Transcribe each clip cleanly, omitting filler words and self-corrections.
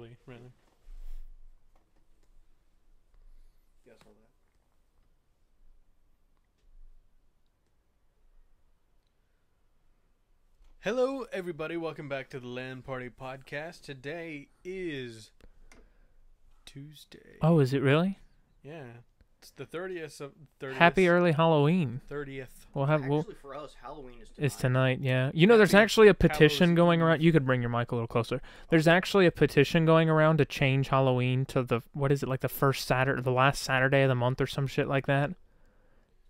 early, really. Guess all that. Hello, everybody. Welcome back to the LAN Party podcast. Today is Tuesday. Oh, is it really? Yeah. It's the 30th of 30th. Happy early Halloween. 30th. Actually, for us, Halloween is tonight. It's tonight, yeah. You know, there's actually a petition going around. You could bring your mic a little closer. There's actually a petition going around to change Halloween to the, what is it, like the first Saturday, the last Saturday of the month or some shit like that?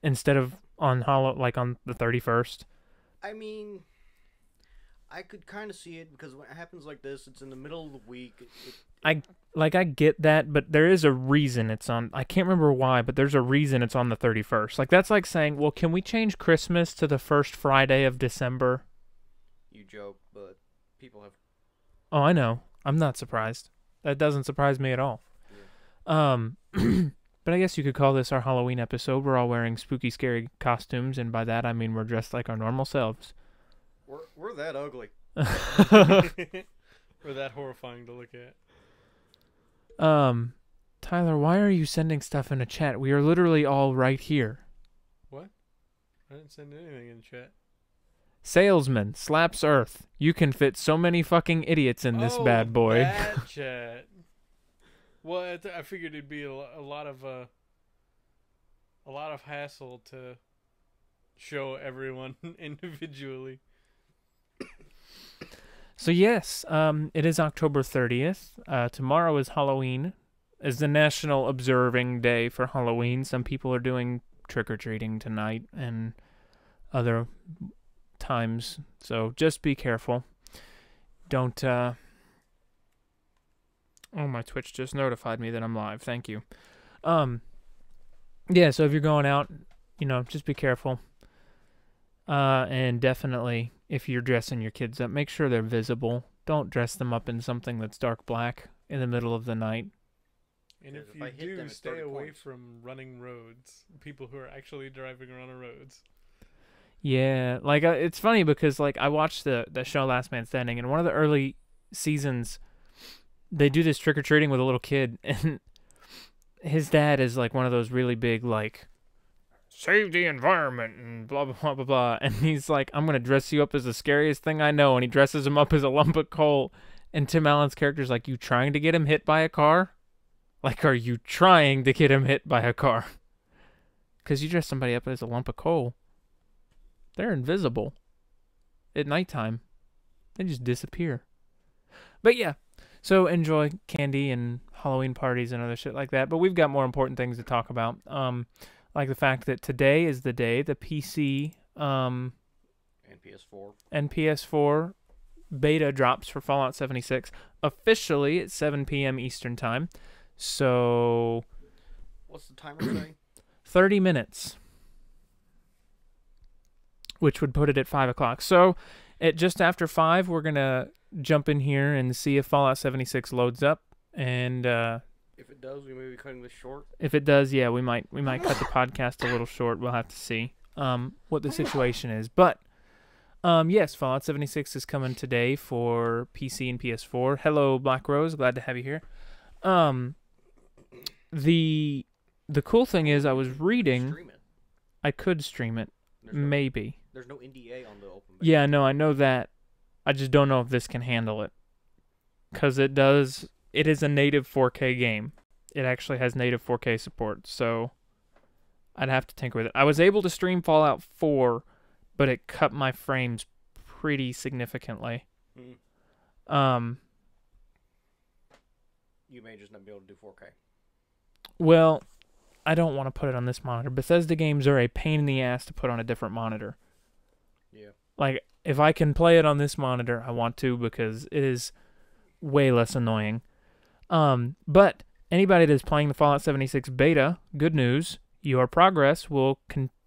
Instead of on on the 31st. I mean, I could kind of see it because when it happens like this, it's in the middle of the week. I get that, but there is a reason it's on. I can't remember why, but there's a reason it's on the 31st. Like, that's like saying, well, can we change Christmas to the first Friday of December? You joke, but people have. Oh, I know. I'm not surprised. That doesn't surprise me at all. Yeah. But I guess you could call this our Halloween episode. We're all wearing spooky, scary costumes, and by that I mean we're dressed like our normal selves. We're that ugly. We're that horrifying to look at. Tyler, why are you sending stuff in a chat? We are literally all right here. What? I didn't send anything in chat. Salesman slaps Earth. You can fit so many fucking idiots in this bad boy. That chat. Well, I figured it'd be a lot of hassle to show everyone individually. So yes, it is October 30th. Tomorrow is Halloween, is the National Observing Day for Halloween. Some people are doing trick-or-treating tonight and other times, so just be careful. Don't, Oh, my Twitch just notified me that I'm live. Thank you. Yeah, so if you're going out, just be careful. And definitely, if you're dressing your kids up, make sure they're visible. Don't dress them up in something that's dark black in the middle of the night. And if you do, stay away from running roads. People who are actually driving around the roads. Yeah, it's funny because, I watched the show Last Man Standing, and one of the early seasons, they do this trick-or-treating with a little kid, and his dad is, one of those really big, save the environment and blah, blah, blah, blah, blah. And he's like, I'm going to dress you up as the scariest thing I know. And he dresses him up as a lump of coal. And Tim Allen's character's like, you trying to get him hit by a car? Are you trying to get him hit by a car? Because you dress somebody up as a lump of coal, they're invisible at nighttime. They just disappear. But yeah, so enjoy candy and Halloween parties and other shit like that. But we've got more important things to talk about. Like the fact that today is the day the PC and PS4 beta drops for Fallout 76 officially at 7 p.m. Eastern Time. So, what's the timer say? 30 minutes, which would put it at 5 o'clock. So, at just after 5, we're going to jump in here and see if Fallout 76 loads up. And, if it does, we may be cutting this short. If it does, yeah, we might cut the podcast a little short. We'll have to see what the situation is. But yes, Fallout 76 is coming today for PC and PS4. Hello, Black Rose. Glad to have you here. The cool thing is, I was reading. Stream it. I could stream it, maybe. There's no NDA on the open beta. Yeah, no, I know that. I just don't know if this can handle it, because it does. It is a native 4K game. It actually has native 4K support, so I'd have to tinker with it. I was able to stream Fallout 4, but it cut my frames pretty significantly. You may just not be able to do 4K. Well, I don't want to put it on this monitor. Bethesda games are a pain in the ass to put on a different monitor. Yeah. If I can play it on this monitor, I want to, because it is way less annoying. But anybody that's playing the Fallout 76 beta, good news, your progress will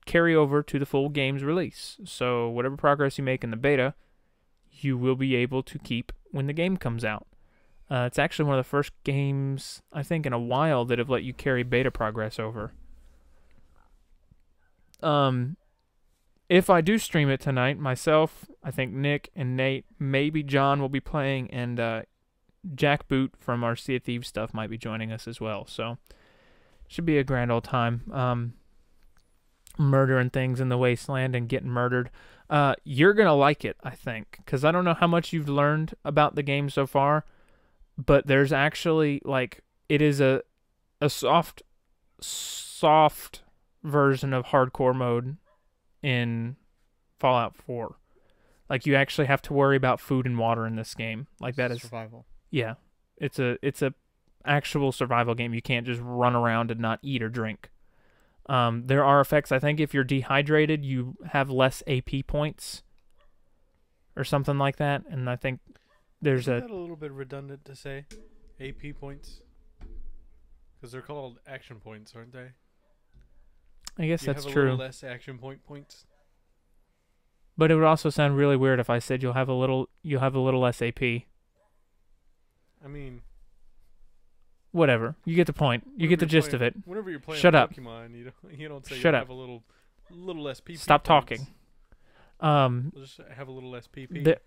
carry over to the full game's release. So whatever progress you make in the beta, you will be able to keep when the game comes out. It's actually one of the first games, I think, in a while that have let you carry beta progress over. If I do stream it tonight, myself, I think Nick and Nate, maybe John will be playing, and Jack Boot from our Sea of Thieves stuff might be joining us as well. So should be a grand old time. Murdering things in the wasteland and getting murdered. You're going to like it, I think, because I don't know how much you've learned about the game so far, but there's actually, like, it is a soft version of hardcore mode in Fallout 4. Like, you actually have to worry about food and water in this game. Like, that is survival. Yeah. It's a actual survival game. You can't just run around and not eat or drink. There are effects. I think if you're dehydrated, you have less AP points or something like that. And I think there's Isn't that a little bit redundant to say AP points? Because they're called action points, aren't they? I guess you that's have a true. little less action points. But it would also sound really weird if I said you'll have a little less AP. I mean, whatever. You get the point. You get the gist of it. Whenever you're playing Shut up. Pokemon, you don't say Shut you up. have a little less PP. Stop points. talking. We'll just have a little less PP.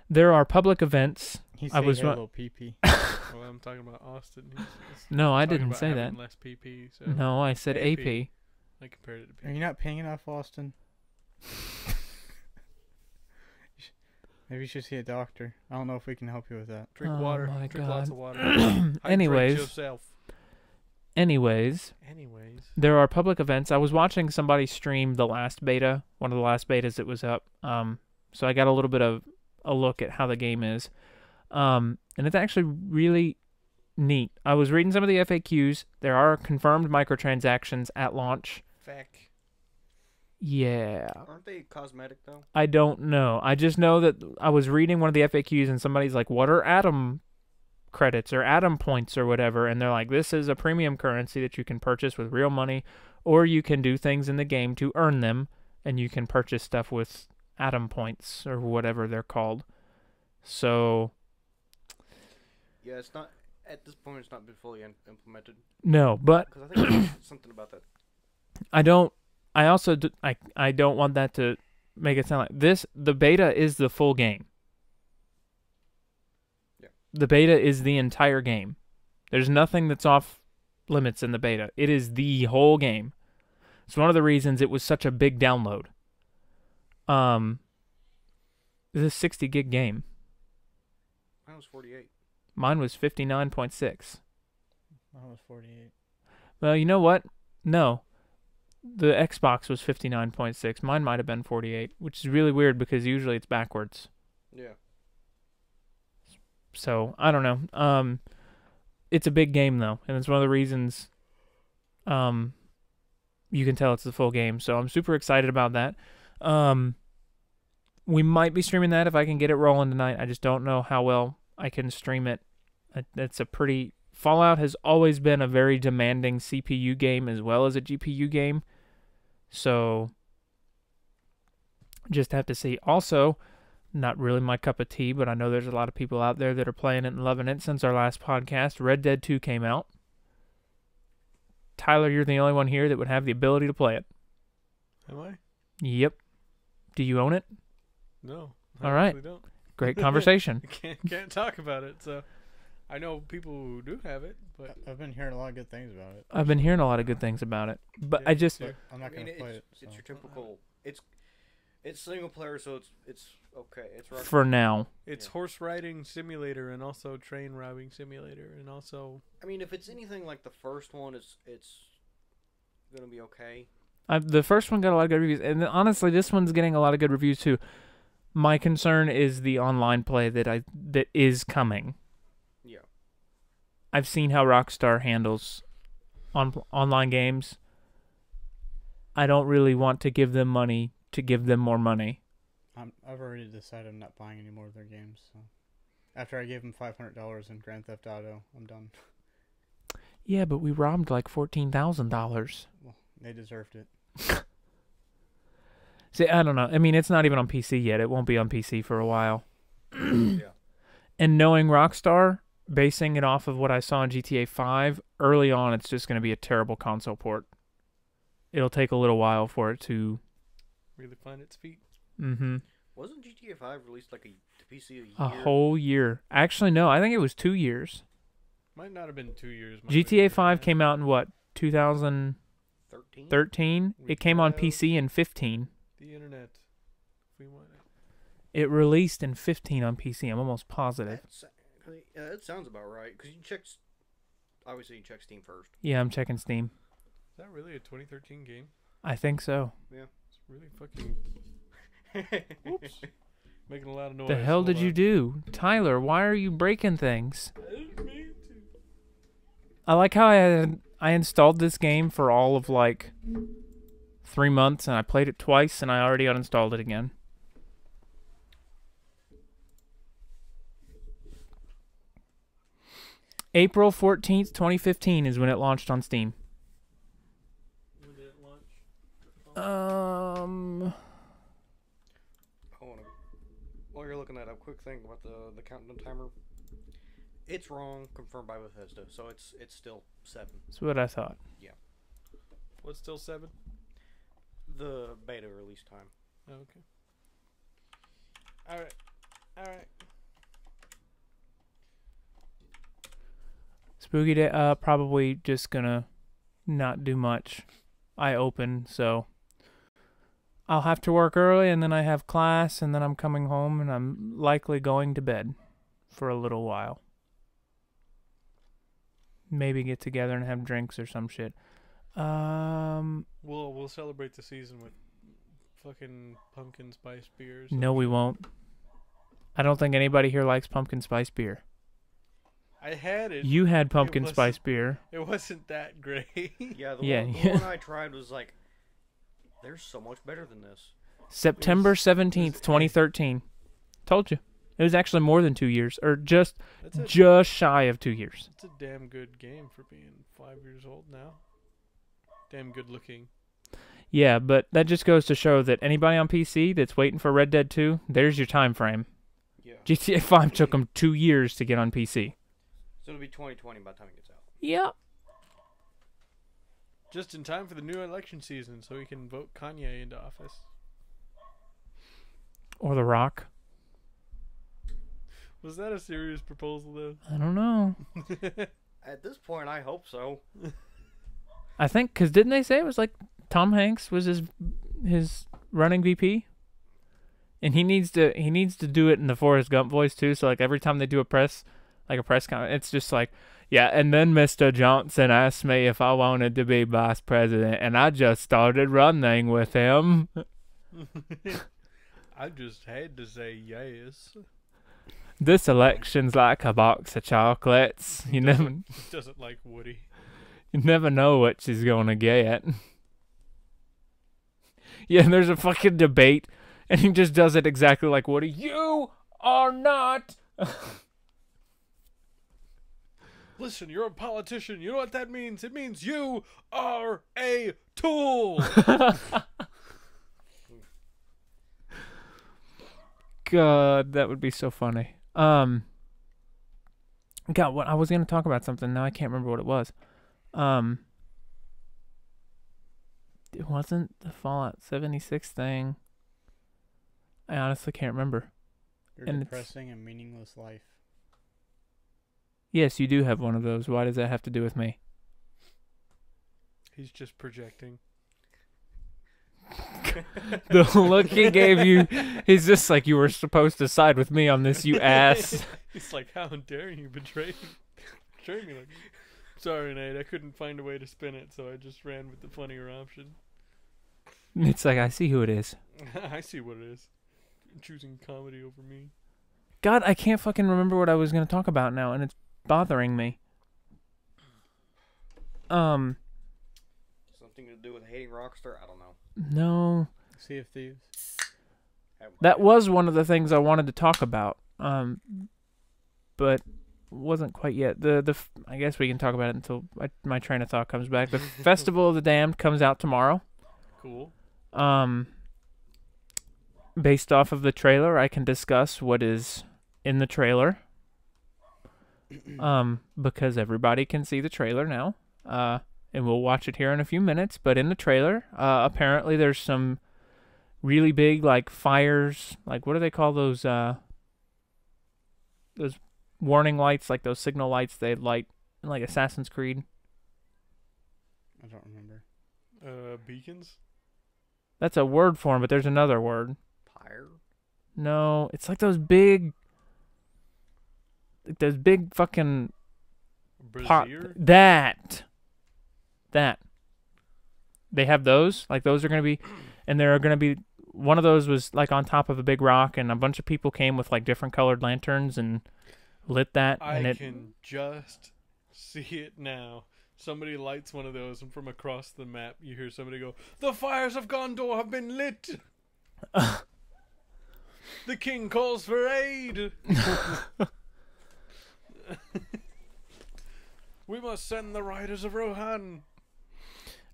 There are public events. He I was said little PP. Well, I'm talking about Austin. He's No, I talking didn't about say having that. less PP. So No, I said AP. I compared it to PP. Are you not paying enough, Austin? Maybe you should see a doctor. I don't know if we can help you with that. Drink Oh water. my Drink God. lots of water. Hydrate Anyways. yourself. Anyways, Anyways. there are public events. I was watching somebody stream the last beta, one of the last betas that was up. So I got a little bit of a look at how the game is. And it's actually really neat. I was reading some of the FAQs. There are confirmed microtransactions at launch. Feck. Yeah. Aren't they cosmetic though? I don't know. I just know that I was reading one of the FAQs and somebody's like, what are Atom credits or Atom points or whatever? And they're like, this is a premium currency that you can purchase with real money, or you can do things in the game to earn them, and you can purchase stuff with Atom points or whatever they're called. So... Yeah, it's not, at this point, it's not been fully implemented. No, but... Because I think there's something about that. I don't want that to make it sound like this. The beta is the full game. Yeah. The beta is the entire game. There's nothing that's off limits in the beta. It is the whole game. It's one of the reasons it was such a big download. This is a 60 gig game. Mine was 48. Mine was 59.6. Mine was 48. Well, you know what? No. The Xbox was 59.6. Mine might have been 48, which is really weird because usually it's backwards. Yeah. So, I don't know. It's a big game, though, and it's one of the reasons you can tell it's the full game. So, I'm super excited about that. We might be streaming that if I can get it rolling tonight. I just don't know how well I can stream it. It's a pretty... Fallout has always been a very demanding CPU game as well as a GPU game. So, just have to see. Also, not really my cup of tea, but I know there's a lot of people out there that are playing it and loving it since our last podcast. Red Dead 2 came out. Tyler, you're the only one here that would have the ability to play it. Am I? Yep. Do you own it? No. All right. I don't. Great conversation. Can't talk about it, so... I know people who do have it, but... I've been hearing a lot of good things about it. I've been hearing a lot of good things about it, but Yeah, I just... too. I'm not going to play it. It's So. your typical... It's single player, so it's okay. It's rough. For now. It's Yeah. horse riding simulator and also train robbing simulator and also... I mean, if it's anything like the first one, it's gonna be okay. The first one got a lot of good reviews, and honestly, this one's getting a lot of good reviews too. My concern is the online play that is coming. Yeah. I've seen how Rockstar handles online games. I don't really want to give them money to give them more money. I've already decided I'm not buying any more of their games. So. After I gave them $500 in Grand Theft Auto, I'm done. Yeah, but we robbed like $14,000. Well, they deserved it. See, I don't know. I mean, it's not even on PC yet. It won't be on PC for a while. Yeah. And knowing Rockstar, basing it off of what I saw in GTA 5, early on it's just going to be a terrible console port. It'll take a little while for it to... really find its feet. Mm-hmm. Wasn't GTA 5 released like to PC a year? A whole year. Actually, no. I think it was 2 years. Might not have been 2 years. GTA 5 came out in what? 2013? 13? It came on PC in 15. The internet. We want it. It released in 15 on PC. I'm almost positive. That sounds about right. Because you checked... Obviously, you check Steam first. Yeah, I'm checking Steam. Is that really a 2013 game? I think so. Yeah. It's really fucking... Whoops. Making a lot of noise. The hell did you do? Tyler, why are you breaking things? I didn't mean to. I like how I installed this game for all of like 3 months, and I played it twice, and I already uninstalled it again. April 14th, 2015 is when it launched on Steam. When did it launch? While you're looking that up, quick thing about the countdown timer. It's wrong, confirmed by Bethesda, so it's still 7. That's what I thought. Yeah. What's still 7? The beta release time. Oh, okay. Alright. Alright. Spooky Day, probably just gonna not do much. I open, so I'll have to work early, and then I have class, and then I'm coming home, and I'm likely going to bed for a little while. Maybe get together and have drinks or some shit. We'll celebrate the season with fucking pumpkin spice beers. No, we won't. I don't think anybody here likes pumpkin spice beer. I had it. You had pumpkin spice beer. It wasn't that great. Yeah, the one I tried was like, there's so much better than this. September 17th, 2013. Told you. It was actually more than 2 years, or just shy of 2 years. It's a damn good game for being 5 years old now. Damn good looking. Yeah, but that just goes to show that anybody on PC that's waiting for Red Dead 2, there's your time frame. Yeah. GTA 5 took them 2 years to get on PC. So it'll be 2020 by the time it gets out. Yep. Just in time for the new election season, so we can vote Kanye into office. Or The Rock. Was that a serious proposal, though? I don't know. At this point, I hope so. I think, because didn't they say it was like Tom Hanks was his running VP? And he needs to do it in the Forrest Gump voice, too. So, like, every time they do a press conference, it's just like, yeah, and then Mr. Johnson asked me if I wanted to be vice president, and I just started running with him. I just had to say yes. This election's like a box of chocolates. You never doesn't like Woody. You never know what she's gonna get. Yeah, and there's a fucking debate, and he just does it exactly like Woody. You are not. Listen, you're a politician. You know what that means? It means you are a tool. God, that would be so funny. God, what I was gonna talk about something. Now I can't remember what it was. It wasn't the Fallout 76 thing. I honestly can't remember. Your depressing and meaningless life. Yes, you do have one of those. Why does that have to do with me? He's just projecting. The look he gave you, he's just like, you were supposed to side with me on this, you ass. He's like, how dare you betray me like that? Sorry, Nate, I couldn't find a way to spin it, so I just ran with the funnier option. It's like, I see who it is. I see what it is. Choosing comedy over me. God, I can't fucking remember what I was going to talk about now, and it's bothering me. Something to do with hating Rockstar? I don't know. No. Sea of Thieves. That was one of the things I wanted to talk about, but wasn't quite yet. I guess we can talk about it until my train of thought comes back. The Festival of the Damned comes out tomorrow. Cool. Based off of the trailer, I can discuss what is in the trailer. Because everybody can see the trailer now. And we'll watch it here in a few minutes. But in the trailer, apparently there's some really big like fires. Like what do they call those warning lights, like those signal lights they light in like Assassin's Creed? I don't remember. Beacons? That's a word for them, but there's another word. Pyre? No, it's like those big fucking Brazier? That. They have those. Like those are going to be, and there are going to be, one of those was like on top of a big rock, and a bunch of people came with like different colored lanterns and lit that. I can just see it now. Somebody lights one of those, and from across the map, you hear somebody go, "The fires of Gondor have been lit! The king calls for aid! We must send the riders of Rohan!"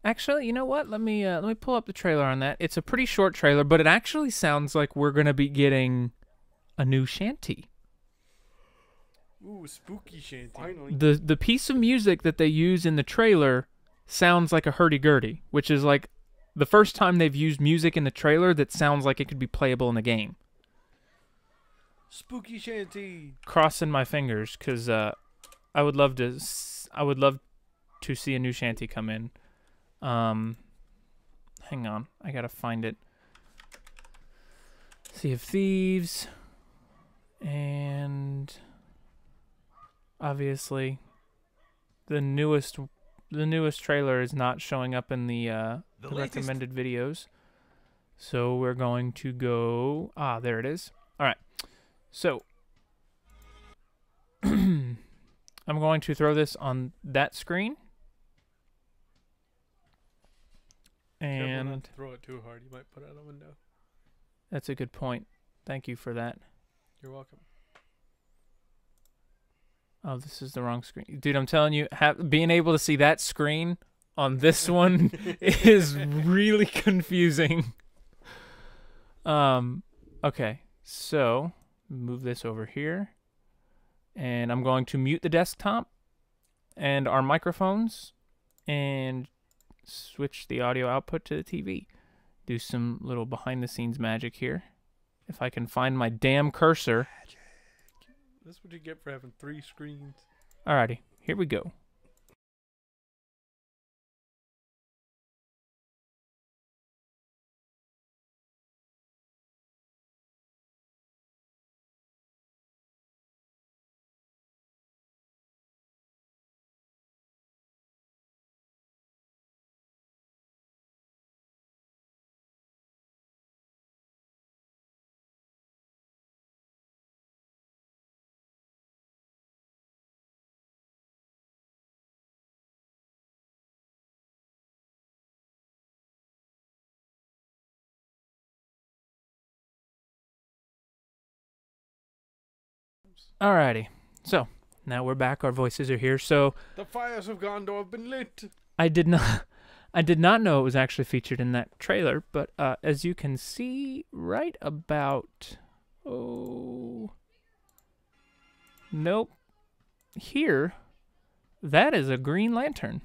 Actually, you know what? Let me pull up the trailer on that. It's a pretty short trailer, but it actually sounds like we're gonna be getting a new shanty. Ooh, spooky shanty. Finally. The piece of music that they use in the trailer sounds like a hurdy-gurdy, which is like the first time they've used music in the trailer that sounds like it could be playable in the game. Spooky shanty. Crossing my fingers, because I would love to see a new shanty come in. Hang on, I gotta find it. Sea of Thieves, and obviously the newest trailer is not showing up in the recommended videos. So we're going to go. There it is. All right. So I'm going to throw this on that screen. Careful not And to throw it too hard. You might put out a window. that's a good point. Thank you for that. You're welcome. Oh, this is the wrong screen. Dude, I'm telling you, being able to see that screen on this one is really confusing. Okay, so move this over here. And I'm going to mute the desktop and our microphones and switch the audio output to the TV. Do some little behind-the-scenes magic here. If I can find my damn cursor. That's what you get for having 3 screens. Alrighty, here we go. Alrighty, so now we're back. Our voices are here. So The fires of Gondor have been lit. I did not know it was actually featured in that trailer, but as you can see right about, nope, here, that is a Green Lantern,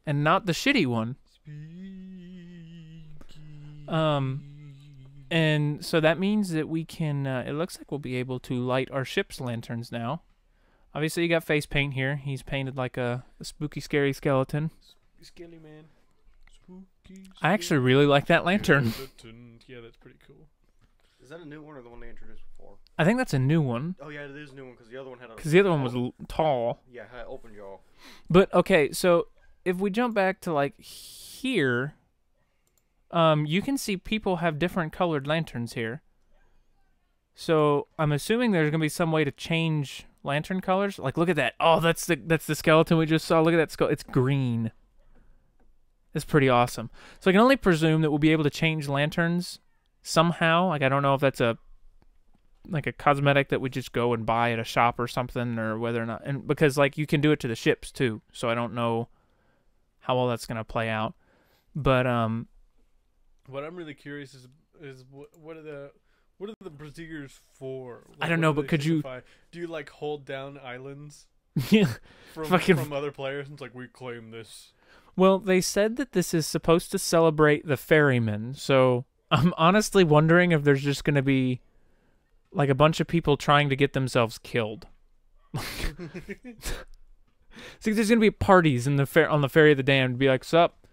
and not the shitty one. And so that means that we can, it looks like we'll be able to light our ship's lanterns now. Obviously, you got face paint here. He's painted like a spooky, scary skeleton. Skelly man. Spooky. I actually really like that lantern. Yeah, that's pretty cool. Is that a new one or the one they introduced before? I think that's a new one. Oh yeah, it is a new one because the other one had a. Because the other one was tall. Yeah, had open jaw. But, okay, so if we jump back to, like, here, you can see people have different colored lanterns here. So I'm assuming there's going to be some way to change lantern colors. Like, look at that. Oh, that's the skeleton we just saw. Look at that skull. It's green. It's pretty awesome. So I can only presume that we'll be able to change lanterns somehow. Like, I don't know if that's a cosmetic that we just go and buy at a shop or something, or whether or not, and because like you can do it to the ships too. So I don't know how well that's going to play out. But what I'm really curious is what are the braziers for? Like, I don't know, what do but they could you? signify? Do you like hold down islands Yeah. from other players? And it's like, we claim this. Well, they said that this is supposed to celebrate the ferrymen. So I'm honestly wondering if there's just gonna be like a bunch of people trying to get themselves killed. See, there's gonna be parties in the on the ferry of the damned. Be like, "Sup?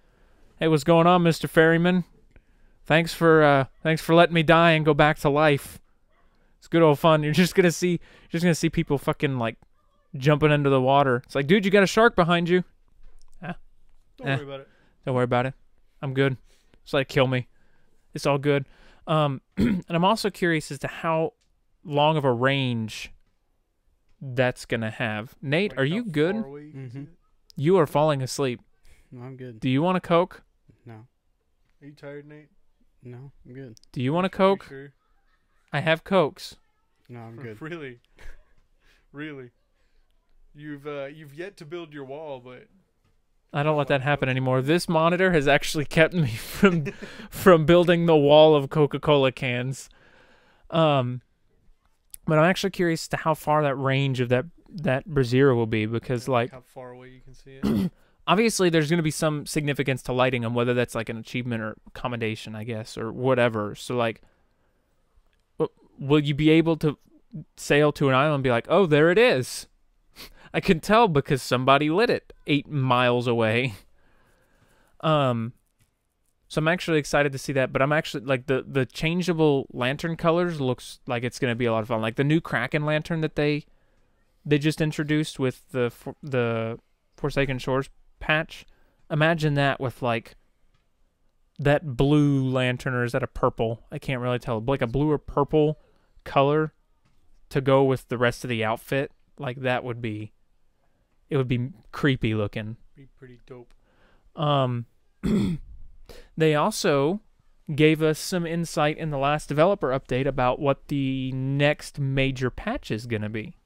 Hey, what's going on, Mr. Ferryman? Thanks for letting me die and go back to life. It's good old fun." You're just gonna see people fucking like jumping into the water. It's like, dude, you got a shark behind you. Don't worry about it. Don't worry about it. I'm good. Just like kill me. It's all good. And I'm also curious as to how long of a range that's gonna have. Nate, Like are how you good? far away you can see Mhm. it? You are falling asleep. No, I'm good. Do you want a Coke? No, Are you tired, Nate? no, I'm good. Do you want a Are you Coke? sure? I have Cokes. No, I'm good. Really? Really? You've yet to build your wall, but I don't let that happen anymore. This monitor has actually kept me from building the wall of Coca-Cola cans. But I'm actually curious to how far that range of that brazier will be, because like how far away you can see it. obviously there's going to be some significance to lighting them, whether that's like an achievement or commendation, I guess, or whatever. So like, will you be able to sail to an island and be like, oh, there it is? I can tell because somebody lit it 8 miles away. So I'm actually excited to see that, but I'm actually like the changeable lantern colors looks like it's going to be a lot of fun. Like the new Kraken lantern that they just introduced with the Forsaken Shores patch. Imagine that with like that blue lantern, or is that a purple? I can't really tell. Like a blue or purple color to go with the rest of the outfit. Like that would be, it would be creepy looking. Be pretty dope. They also gave us some insight in the last developer update about what the next major patch is going to be.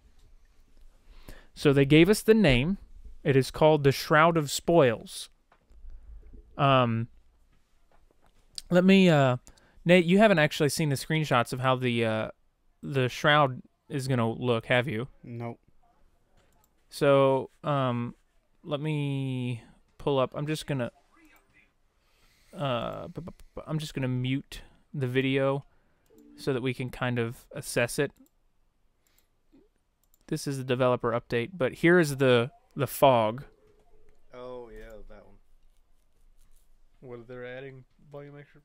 So they gave us the name. It is called the Shroud of Spoils. Let me, Nate, you haven't actually seen the screenshots of how the shroud is going to look, have you? Nope. So, let me pull up. I'm just gonna mute the video so that we can kind of assess it. This is the developer update, but here is the fog. Oh yeah, that one. What they're adding volumetric?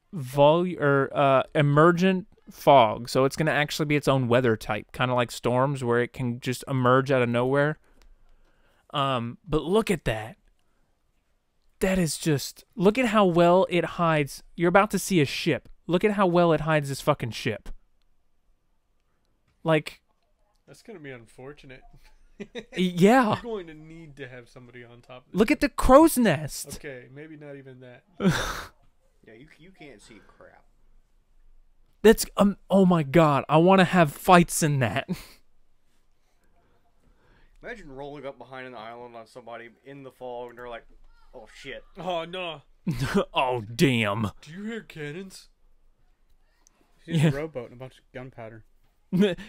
Emergent fog. So it's gonna actually be its own weather type, kind of like storms, where it can just emerge out of nowhere. But look at that. That is just, look at how well it hides. You're about to see a ship. Look at how well it hides this fucking ship. Like, That's gonna be unfortunate. yeah. You're going to need to have somebody on top of this. Look at the crow's nest. Okay, maybe not even that. Yeah, you can't see crap. That's, oh my god. I want to have fights in that. Imagine rolling up behind an island on somebody in the fog and they're like, oh shit. Oh no! Oh, damn. Do you hear cannons? He's Yeah. a rowboat and a bunch of gunpowder.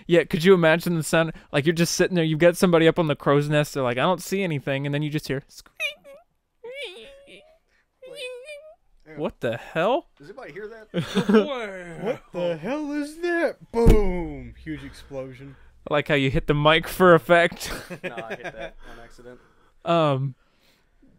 Yeah, could you imagine the sound? Like, you're just sitting there, you've got somebody up on the crow's nest, they're like, I don't see anything, and then you just hear, what the hell? Does anybody hear that? What the hell is that? Boom! Huge explosion. I like how you hit the mic for effect. Nah, I hit that on accident.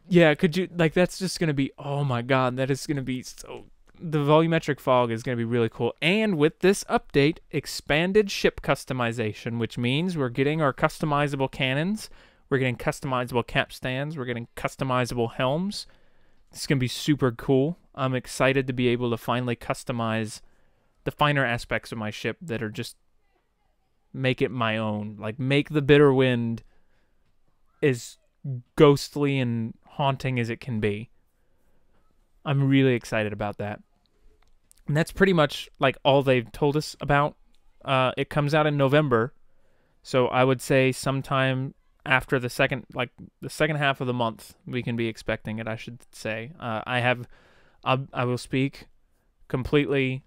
Yeah, could you, like, that's just gonna be, oh my god, that is gonna be so, the volumetric fog is gonna be really cool. And with this update, expanded ship customization, which means we're getting our customizable cannons, we're getting customizable capstans, we're getting customizable helms. It's gonna be super cool. I'm excited to be able to finally customize the finer aspects of my ship that are just make it my own. Like, make the bitter wind as ghostly and haunting as it can be. I'm really excited about that. And that's pretty much like all they've told us about. It comes out in November, so I would say sometime after the second half of the month we can be expecting it, I should say. I will speak completely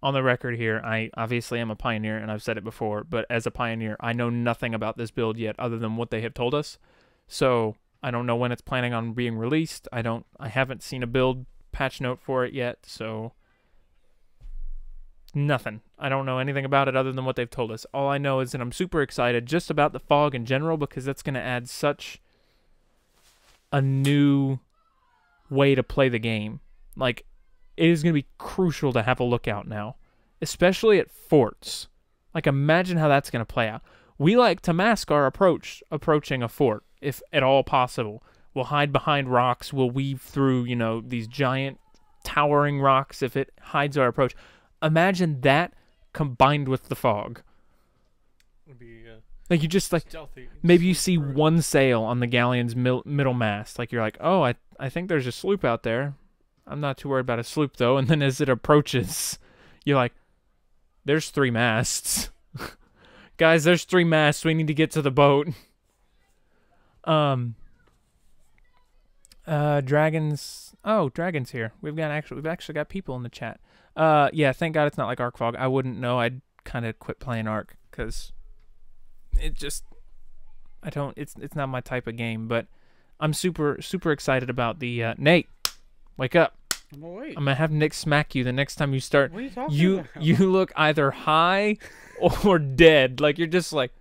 on the record here. I obviously am a pioneer, and I've said it before, but as a pioneer, I know nothing about this build yet other than what they have told us. So I don't know when it's planning on being released. I haven't seen a build patch note for it yet, so Nothing. I don't know anything about it other than what they've told us. All I know is that I'm super excited just about the fog in general because that's going to add such a new way to play the game. Like, it is going to be crucial to have a lookout now, especially at forts. Like, imagine how that's going to play out. We like to mask our approaching a fort, if at all possible. We'll hide behind rocks. We'll weave through, these giant towering rocks if it hides our approach. Imagine that combined with the fog. It'd be like you just like stealthy. maybe you see one sail on the galleon's middle mast. Like you're like, oh, I think there's a sloop out there. I'm not too worried about a sloop though. And then as it approaches, you're like, there's 3 masts. Guys, there's 3 masts. We need to get to the boat. Dragons. Oh, Dragons here. We've actually got people in the chat. Yeah, thank God it's not like Arc Fog. I wouldn't know. I'd kind of quit playing Arc because it just it's not my type of game. But I'm super excited about the Nate. Wake up. I'm awake. I'm gonna have Nick smack you the next time you start. What are you talking about? You look either high or dead. Like you're just like.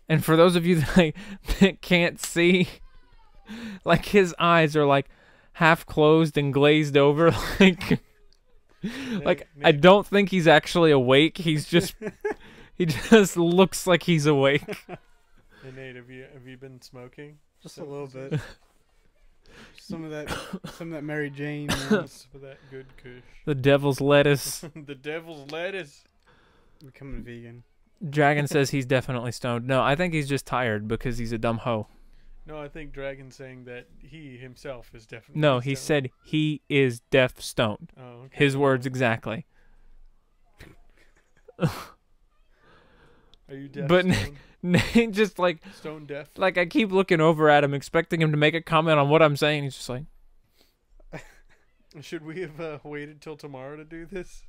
And for those of you that can't see, like his eyes are like half closed and glazed over, like I don't think he's actually awake. He just looks like he's awake. Hey Nate, have you been smoking? Just a little bit. Some of that Mary Jane. Some of that good kush. The devil's lettuce. The devil's lettuce. Becoming vegan. Dragon says he's definitely stoned. No, I think he's just tired because he's a dumb hoe. No, I think Dragon's saying that he himself is definitely No, he stoned. said he is deaf stoned. Oh, okay. His words exactly. Are you deaf? But stone? Nate just like Stone deaf? like I keep looking over at him expecting him to make a comment on what I'm saying. He's just like, Should we have waited till tomorrow to do this?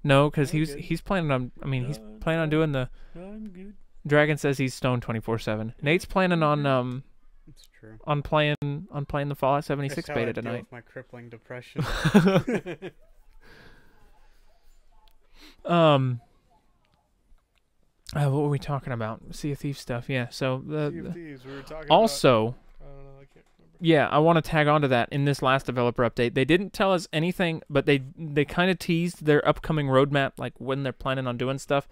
no, because Okay. he's planning on. I mean, he's No, planning on no. doing the. No, I'm good. Dragon says he's stoned 24/7. Nate's planning on That's true. playing the Fallout 76 That's how I beta deal tonight. with my crippling depression. What were we talking about? Sea of Thieves stuff. Yeah. So Sea of Thieves, we were talking also. about, I don't know, I can't remember. Yeah, I want to tag on to that in this last developer update. They didn't tell us anything, but they kind of teased their upcoming roadmap, like when they're planning on doing stuff.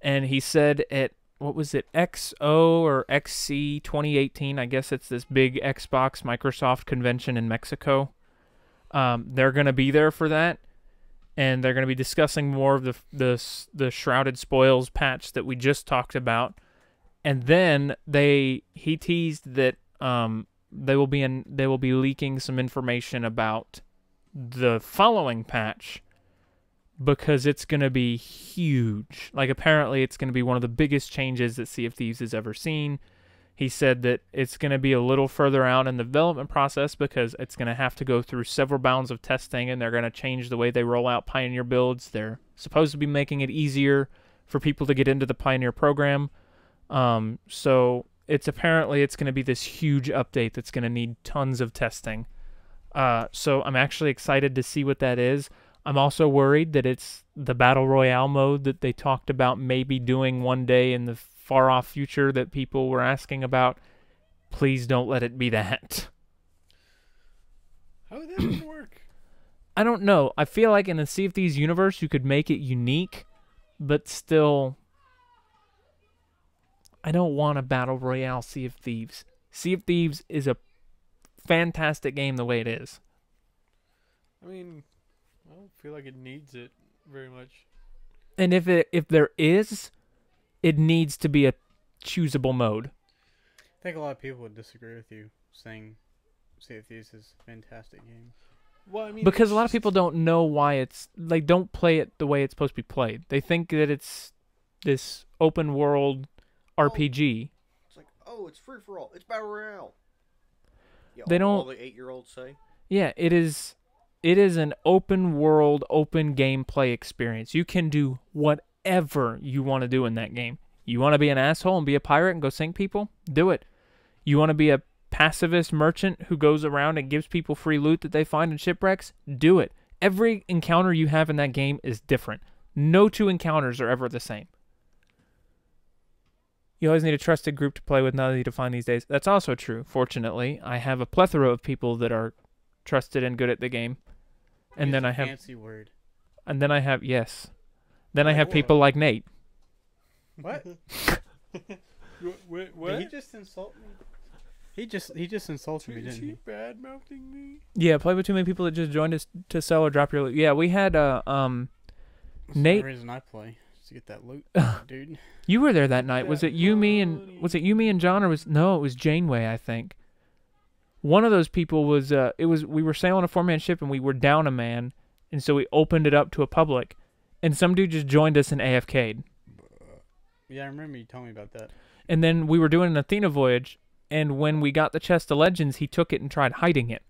And he said at, what was it, XO or XC 2018, I guess it's this big Xbox Microsoft convention in Mexico. They're going to be there for that. And they're going to be discussing more of the Shrouded Spoils patch that we just talked about. And then he teased that they will be leaking some information about the following patch because it's going to be huge. Like apparently it's going to be one of the biggest changes that Sea of Thieves has ever seen. He said that it's going to be a little further out in the development process because it's going to have to go through several bounds of testing and they're going to change the way they roll out Pioneer builds. They're supposed to be making it easier for people to get into the Pioneer program. So it's going to be this huge update that's going to need tons of testing. So I'm actually excited to see what that is. I'm also worried that it's the Battle Royale mode that they talked about maybe doing one day in the far off future that people were asking about. Please don't let it be that. How would that even work? I don't know. I feel like in the Sea of Thieves universe, you could make it unique, but still, I don't want a Battle Royale Sea of Thieves. Sea of Thieves is a fantastic game the way it is. I mean, I don't feel like it needs it very much. And if there is, it needs to be a choosable mode. I think a lot of people would disagree with you, saying Sea of Thieves is a fantastic game. Well, I mean, Because it's a lot of people don't know why it's like don't play it the way it's supposed to be played. They think that it's this open world RPG. It's like, oh, it's free for all. It's Battle Royale. Yeah, They all don't- the 8-year-olds say. Yeah, it is an open world, open gameplay experience. You can do whatever you want to do in that game. You want to be an asshole and be a pirate and go sink people? Do it. You want to be a pacifist merchant who goes around and gives people free loot that they find in shipwrecks? Do it. Every encounter you have in that game is different. No two encounters are ever the same. You always need a trusted group to play with, not easy to find these days. That's also true. Fortunately, I have a plethora of people that are trusted and good at the game. And Use then a I have fancy word. And then I have yes. Then I Like have what? people like Nate. What? What? Did he just insult me? He just insulted me, Is didn't he he? bad mouthing me? Yeah, play with too many people that just joined us to sell or drop your loot. Yeah, we had That's Nate. the reason I play is to get that loot, dude. You were there that night. Was it you, me, and John, or it was Janeway? I think. One of those people was. We were sailing a 4-man ship and we were down a man, and so we opened it up to a public, and some dude just joined us and AFK'd. Yeah, I remember you telling me about that. And then we were doing an Athena voyage, and when we got the chest of legends, he took it and tried hiding it.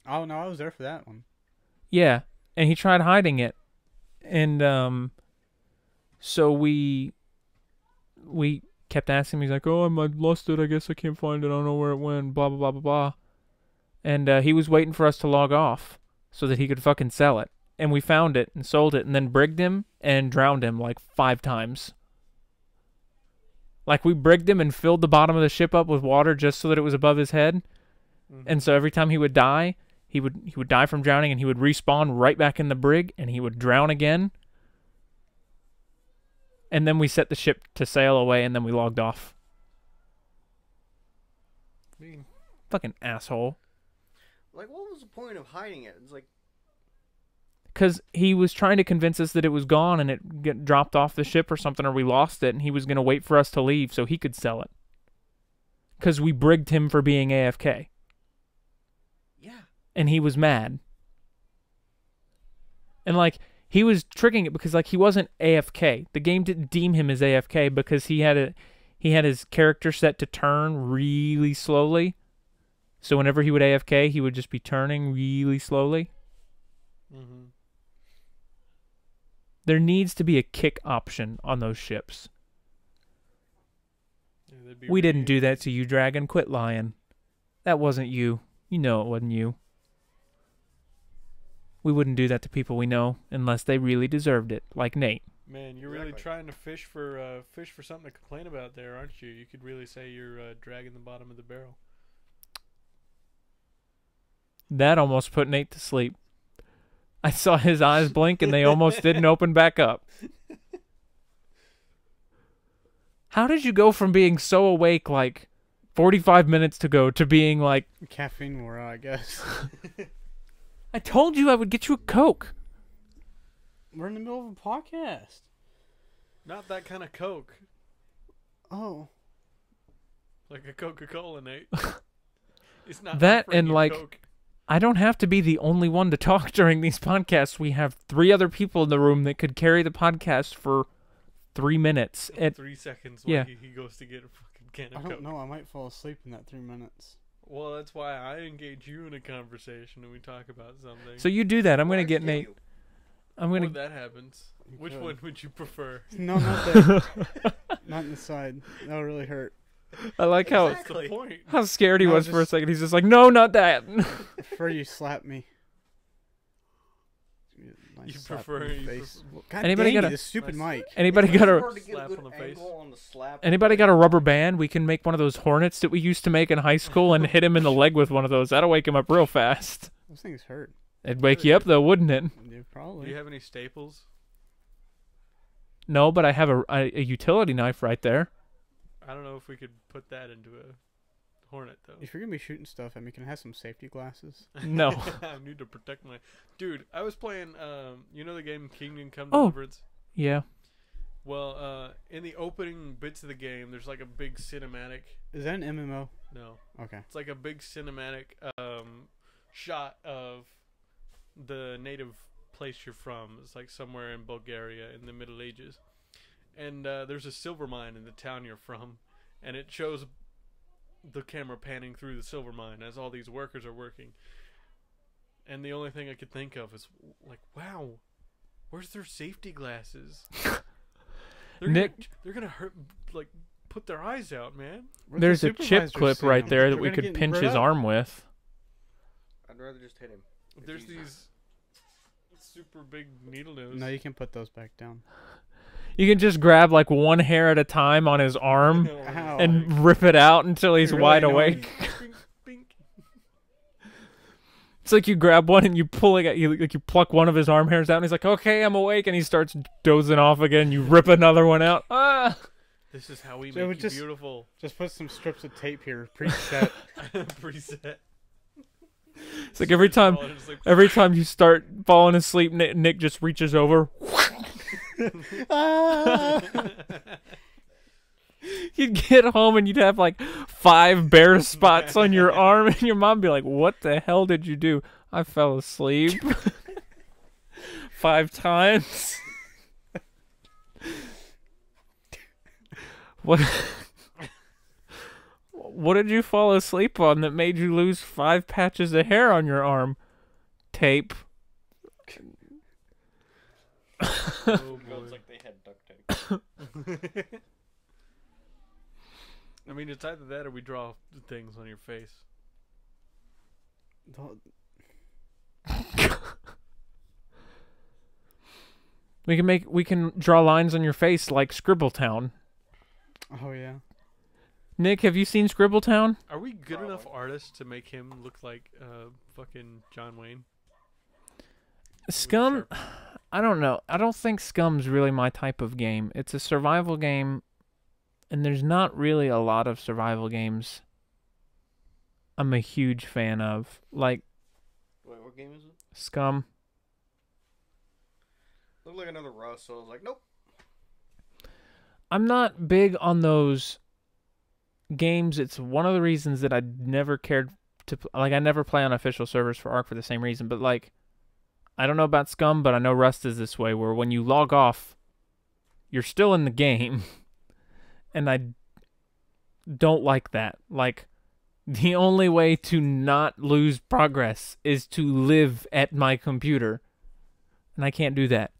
Oh no, I was there for that one. Yeah, and he tried hiding it, and so we kept asking him. He's like, "Oh, I lost it. I guess I can't find it. I don't know where it went." Blah blah blah blah blah. And he was waiting for us to log off so that he could fucking sell it. And we found it and sold it, and then brigged him and drowned him like 5 times. Like we brigged him and filled the bottom of the ship up with water just so that it was above his head. Mm-hmm. And so every time he would die, he would die from drowning, and he would respawn right back in the brig, and he would drown again. And then we set the ship to sail away, and then we logged off. Mean. Fucking asshole. Like, what was the point of hiding it? It's like, Because he was trying to convince us that it was gone and it get dropped off the ship or something, or we lost it, and he was going to wait for us to leave so he could sell it. Because we brigged him for being AFK. yeah. And he was mad. And, like, he was tricking it because, like, he wasn't AFK. The game didn't deem him as AFK because he had his character set to turn really slowly. So whenever he would AFK, he would just be turning really slowly. Mm-hmm. There needs to be a kick option on those ships. Yeah, We didn't do that to you, Dragon. Quit lying. That wasn't you. You know it wasn't you. We wouldn't do that to people we know unless they really deserved it, like Nate. Man, you're really Exactly. trying to fish for something to complain about there, aren't you? You could really say you're dragging the bottom of the barrel. That almost put Nate to sleep. I saw his eyes blink and they almost didn't open back up. How did you go from being so awake like 45 minutes to go to being like... Caffeine wore out, I guess. I told you I would get you a Coke. We're in the middle of a podcast. Not that kind of Coke. Oh. Like a Coca-Cola, Nate. It's not That offering and, you like, Coke. I don't have to be the only one to talk during these podcasts. We have 3 other people in the room that could carry the podcast for 3 minutes. 3 seconds while yeah. he goes to get a fucking can I of Coke. don't know. I might fall asleep in that 3 minutes. Well, that's why I engage you in a conversation and we talk about something. So you do that. I'm going to Why get did Nate. you? I'm going Before to... that happens, You which could. one would you prefer? No, not that. Not in the side. That'll really hurt. I like how... That's the point. How scared he No, was for a just- second. He's just like, no, not that. I prefer you slap me. Nice You slap prefer- in the you face. God Anybody dang got it, a- this stupid Nice. mic. Anybody It's got really a... hard to get slap good on the face? angle on the slap. Anybody got a rubber band? We can make one of those hornets that we used to make in high school and hit him in the leg with one of those. That'll wake him up real fast. Those things hurt. It'd wake you up though, wouldn't it? Yeah, Do probably. you have any staples? No, but I have a utility knife right there. I don't know if we could put that into a hornet though. If you're gonna be shooting stuff at me, can I have some safety glasses? No. I need to protect my dude. I was playing you know the game Kingdom Come Oh. Deliverance? Yeah. Well, in the opening bits of the game there's like a big cinematic. Is that an MMO? No. Okay. It's like a big cinematic shot of the native place you're from. It's like somewhere in Bulgaria in the Middle Ages. And there's a silver mine in the town you're from, and it shows the camera panning through the silver mine as all these workers are working. And the only thing I could think of is like, wow, where's their safety glasses? They're gonna hurt, like, put their eyes out, man. Where's There's the a chip supervisor clip seeing right them? there that We're we gonna could get pinch rid his of. arm with. I'd rather just hit him. There's easier. these Super big needle nose. No, you can put those back down. You can just grab like one hair at a time on his arm Ow. and rip it out until he's You're wide really awake. Bink, bink. It's like you grab one and you pull it, you pluck one of his arm hairs out, and he's like, "Okay, I'm awake," and he starts dozing off again. You rip another one out. Ah! This is how we So make you beautiful. Just put some strips of tape here, preset. Preset. It's like every time you start falling asleep, Nick just reaches over. Ah! You'd get home and you'd have like 5 bare spots on your arm, and your mom would be like, "What the hell did you do?" "I fell asleep 5 times." What? What did you fall asleep on that made you lose 5 patches of hair on your arm? "Tape." Oh, Sounds like they had duct tape. I mean, it's either that or we draw things on your face. We can draw lines on your face like Scribbletown. Oh yeah. Nick, have you seen Scribbletown? Are we good enough Probably. artists to make him look like fucking John Wayne? Scum, I don't know. I don't think Scum's really my type of game. It's a survival game, and there's not really a lot of survival games I'm a huge fan of. Like Wait, what game is it? Scum. Looked like another Rust, so I was like, nope. I'm not big on those games. It's one of the reasons that I never cared to... Like, I never play on official servers for Ark for the same reason, but like... I don't know about Scum, but I know Rust is this way, where when you log off, you're still in the game. And I don't like that. Like, the only way to not lose progress is to live at my computer. And I can't do that.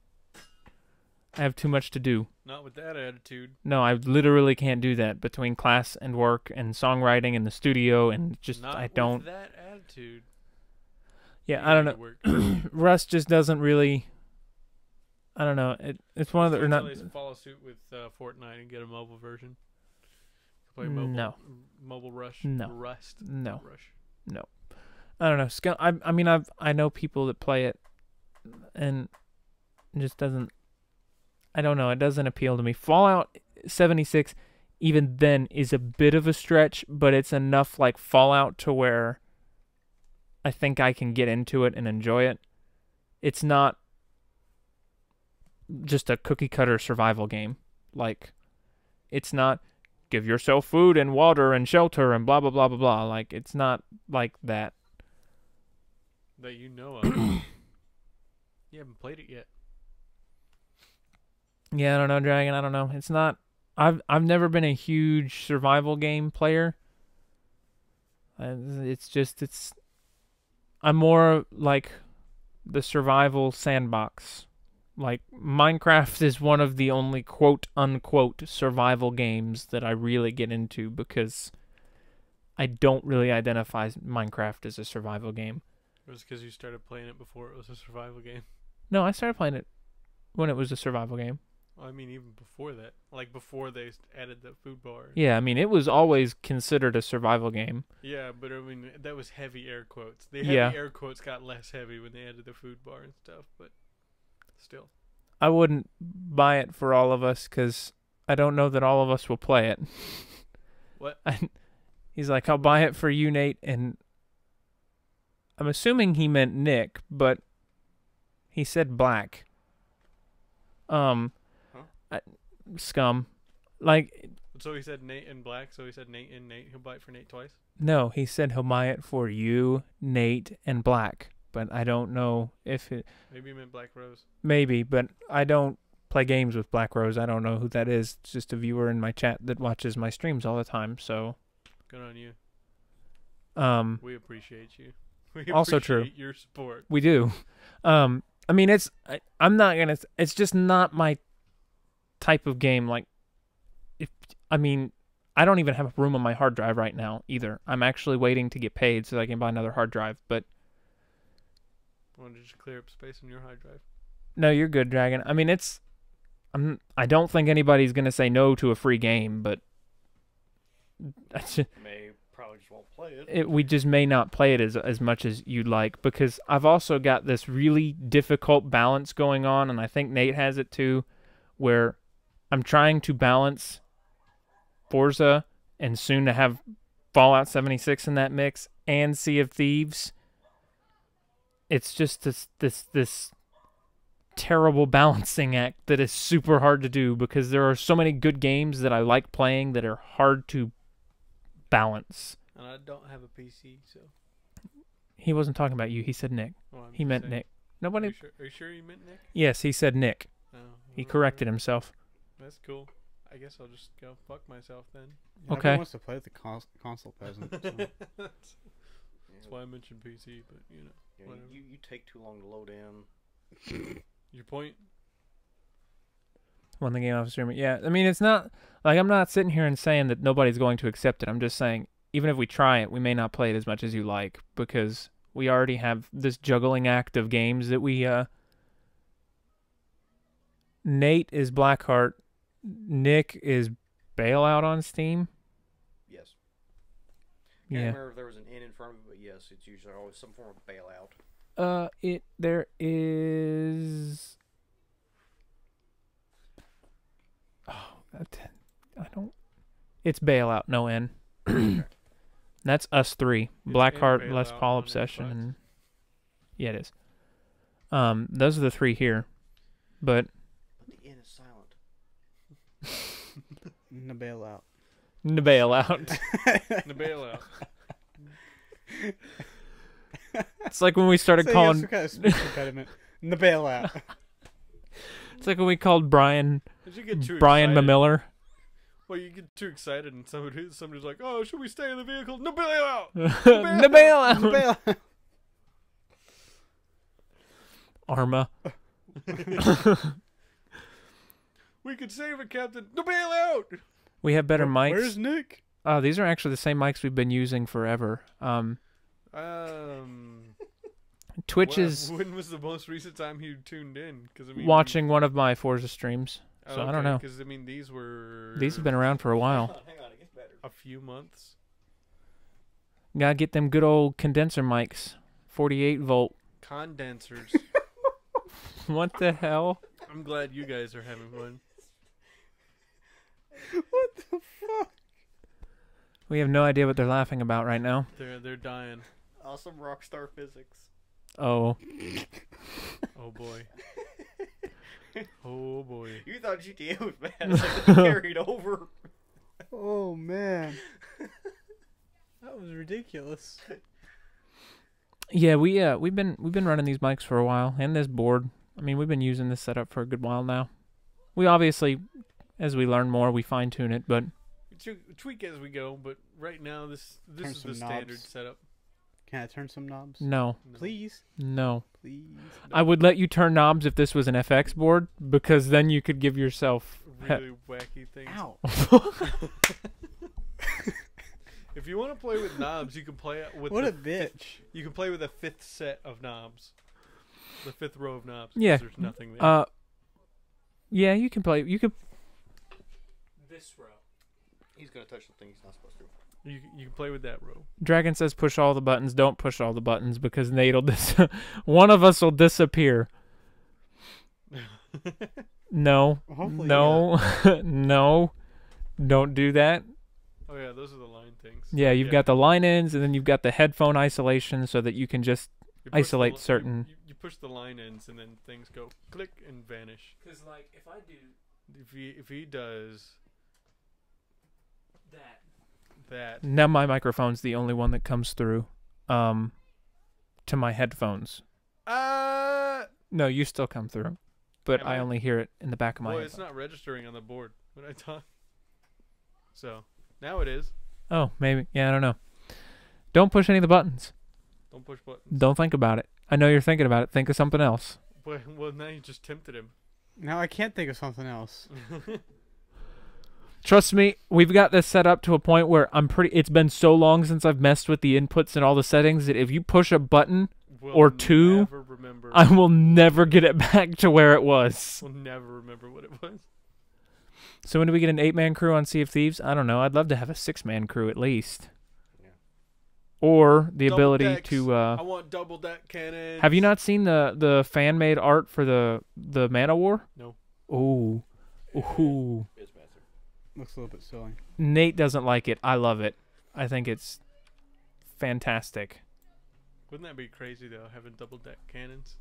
I have too much to do. Not with that attitude. No, I literally can't do that between class and work and songwriting and the studio, and just, Not I don't... with that attitude. Yeah, I don't know. Rust just doesn't really. I don't know. It's one of the or not. They follow suit with Fortnite and get a mobile version. Play mobile. No. Mobile Rush. No. Rust. No. Rush. No. I don't know. Scum. I mean I know people that play it, and it just doesn't. I don't know. It doesn't appeal to me. Fallout 76, even then, is a bit of a stretch, but it's enough like Fallout to where I think I can get into it and enjoy it. It's not just a cookie cutter survival game. Like, it's not give yourself food and water and shelter and blah, blah, blah, blah, blah. Like, it's not like that. That you know of. You haven't played it yet. Yeah, I don't know, Dragon. I don't know. It's not. I've never been a huge survival game player. I'm more like the survival sandbox. Like, Minecraft is one of the only quote-unquote survival games that I really get into because I don't really identify Minecraft as a survival game. It was because you started playing it before it was a survival game. No, I started playing it when it was a survival game. Well, I mean, even before that. Like, before they added the food bar. Yeah, I mean, it was always considered a survival game. Yeah, but I mean, that was heavy air quotes. The heavy Yeah. air quotes got less heavy when they added the food bar and stuff, but still. I wouldn't buy it for all of us because I don't know that all of us will play it. What? He's like, I'll buy it for you, Nate, and I'm assuming he meant Nick, but he said Black. Scum. Like, So he said Nate and Black, so he said Nate and Nate. He'll buy it for Nate twice? no, he said he'll buy it for you, Nate, and Black. But I don't know if it... Maybe he meant Black Rose. Maybe, but I don't play games with Black Rose. I don't know who that is. It's just a viewer in my chat that watches my streams all the time, so... Good on you. We appreciate you. We Also appreciate true. your support. We do. I mean, I'm not gonna... It's just not my type of game. Like, I don't even have room on my hard drive right now, either. I'm actually waiting to get paid so that I can buy another hard drive, but... Wanted to clear up space on your hard drive. No, you're good, Dragon. I mean, I don't think anybody's gonna say no to a free game, but Probably just won't play it. we just may not play it as much as you'd like, because I've also got this really difficult balance going on, and I think Nate has it too, where I'm trying to balance Forza and soon to have Fallout 76 in that mix and Sea of Thieves. It's just this terrible balancing act that is super hard to do, because there are so many good games that I like playing that are hard to balance. And I don't have a PC, so. He wasn't talking about you. He said Nick. Oh, I'm He just meant saying. Nick. Nobody. Are you sure you meant Nick? Yes, he said Nick. Oh, He well, corrected himself. That's cool. I guess I'll just go fuck myself then. Yeah, Okay. Everyone wants to play with the console peasant. So. That's why I mentioned PC, but you know. Yeah, whatever. you take too long to load in. Your point? Won the game off streamer. Yeah, I mean, it's not like I'm not sitting here and saying that nobody's going to accept it. I'm just saying, even if we try it, we may not play it as much as you like, because we already have this juggling act of games that we. Nate is Blackheart. Nick is Bailout on Steam. Yes. Can't Yeah. remember if there was an N in front of it, but yes, it's usually always some form of bailout. There is. Oh, I don't. It's Bailout, no N. That's us three. It's Blackheart, in Les Bailout Paul on Obsession, Xbox. and yeah, it is. Those are the three here, but But the N is silent. The bailout. the Bailout. The bailout. It's like when we started So calling. some kind of speech impediment. The bailout. It's like when we called Brian Did you get too Brian excited? Mamiller. Well, you get too excited and somebody's like, "Oh, should we stay in the vehicle?" No bailout. The Bailout. The bailout. Arma. We could save it, Captain. No bailout. We have better mics. Where's Nick? These are actually the same mics we've been using forever. Twitch is When was the most recent time you tuned in? Because I mean, watching one of my Forza streams. So I don't know. Because I mean, these These have been around for a while. Hang on, it gets better. a few months. Gotta get them good old condenser mics. 48 volt. Condensers. What the hell? I'm glad you guys are having fun. What the fuck? We have no idea what they're laughing about right now. They're dying. Awesome rockstar physics. Oh. Oh boy. Oh boy. You thought GTA was bad, so they carried over. Oh man. That was ridiculous. Yeah, we've been running these mics for a while, and this board. I mean, we've been using this setup for a good while now. We obviously, as we learn more, we fine tune it, but We tweak as we go, but right now this Turn is some the standard knobs. setup. Can I turn some knobs? no, No. Please. no. Please. I would let you turn knobs if this was an FX board, because then you could give yourself. Really wacky things. Ow. If you want to play with knobs, you can play it with What the a bitch. You can play with a fifth set of knobs. The fifth row of knobs. 'cause Yeah. There's nothing there. Yeah, you can play. You could. This row. He's gonna touch the thing he's not supposed to. You can play with that row. Dragon says push all the buttons. Don't push all the buttons because Nate'll one of us will disappear. No. Hopefully. No. No. Don't do that. Oh yeah, those are the line things. Yeah, you've got the line ins, and then you've got the headphone isolation so that you can just You push isolate the, certain. You push the line ends, and then things go click and vanish. Because like if I do If he does that, now, my microphone's the only one that comes through, to my headphones. No, you still come through, but Am I I? only hear it in the back of my boy, head. it's not registering on the board when I talk. So now it is. Oh, maybe. Yeah, I don't know. Don't push any of the buttons. Don't push buttons. Don't think about it. I know you're thinking about it. Think of something else. Well, now you just tempted him. Now I can't think of something else. Trust me, we've got this set up to a point where it's been so long since I've messed with the inputs and all the settings that if you push a button We'll or 2, never remember. I will never get it back to where it was. We'll never remember what it was. So when do we get an 8-man crew on Sea of Thieves? I don't know. I'd love to have a 6-man crew at least. Yeah. Or the Double ability decks. to... I want double deck cannons. have you not seen the fan-made art for the Man of War? No. Ooh. Ooh. It's better. Looks a little bit silly. Nate doesn't like it. I love it. I think it's fantastic. Wouldn't that be crazy though, having double deck cannons?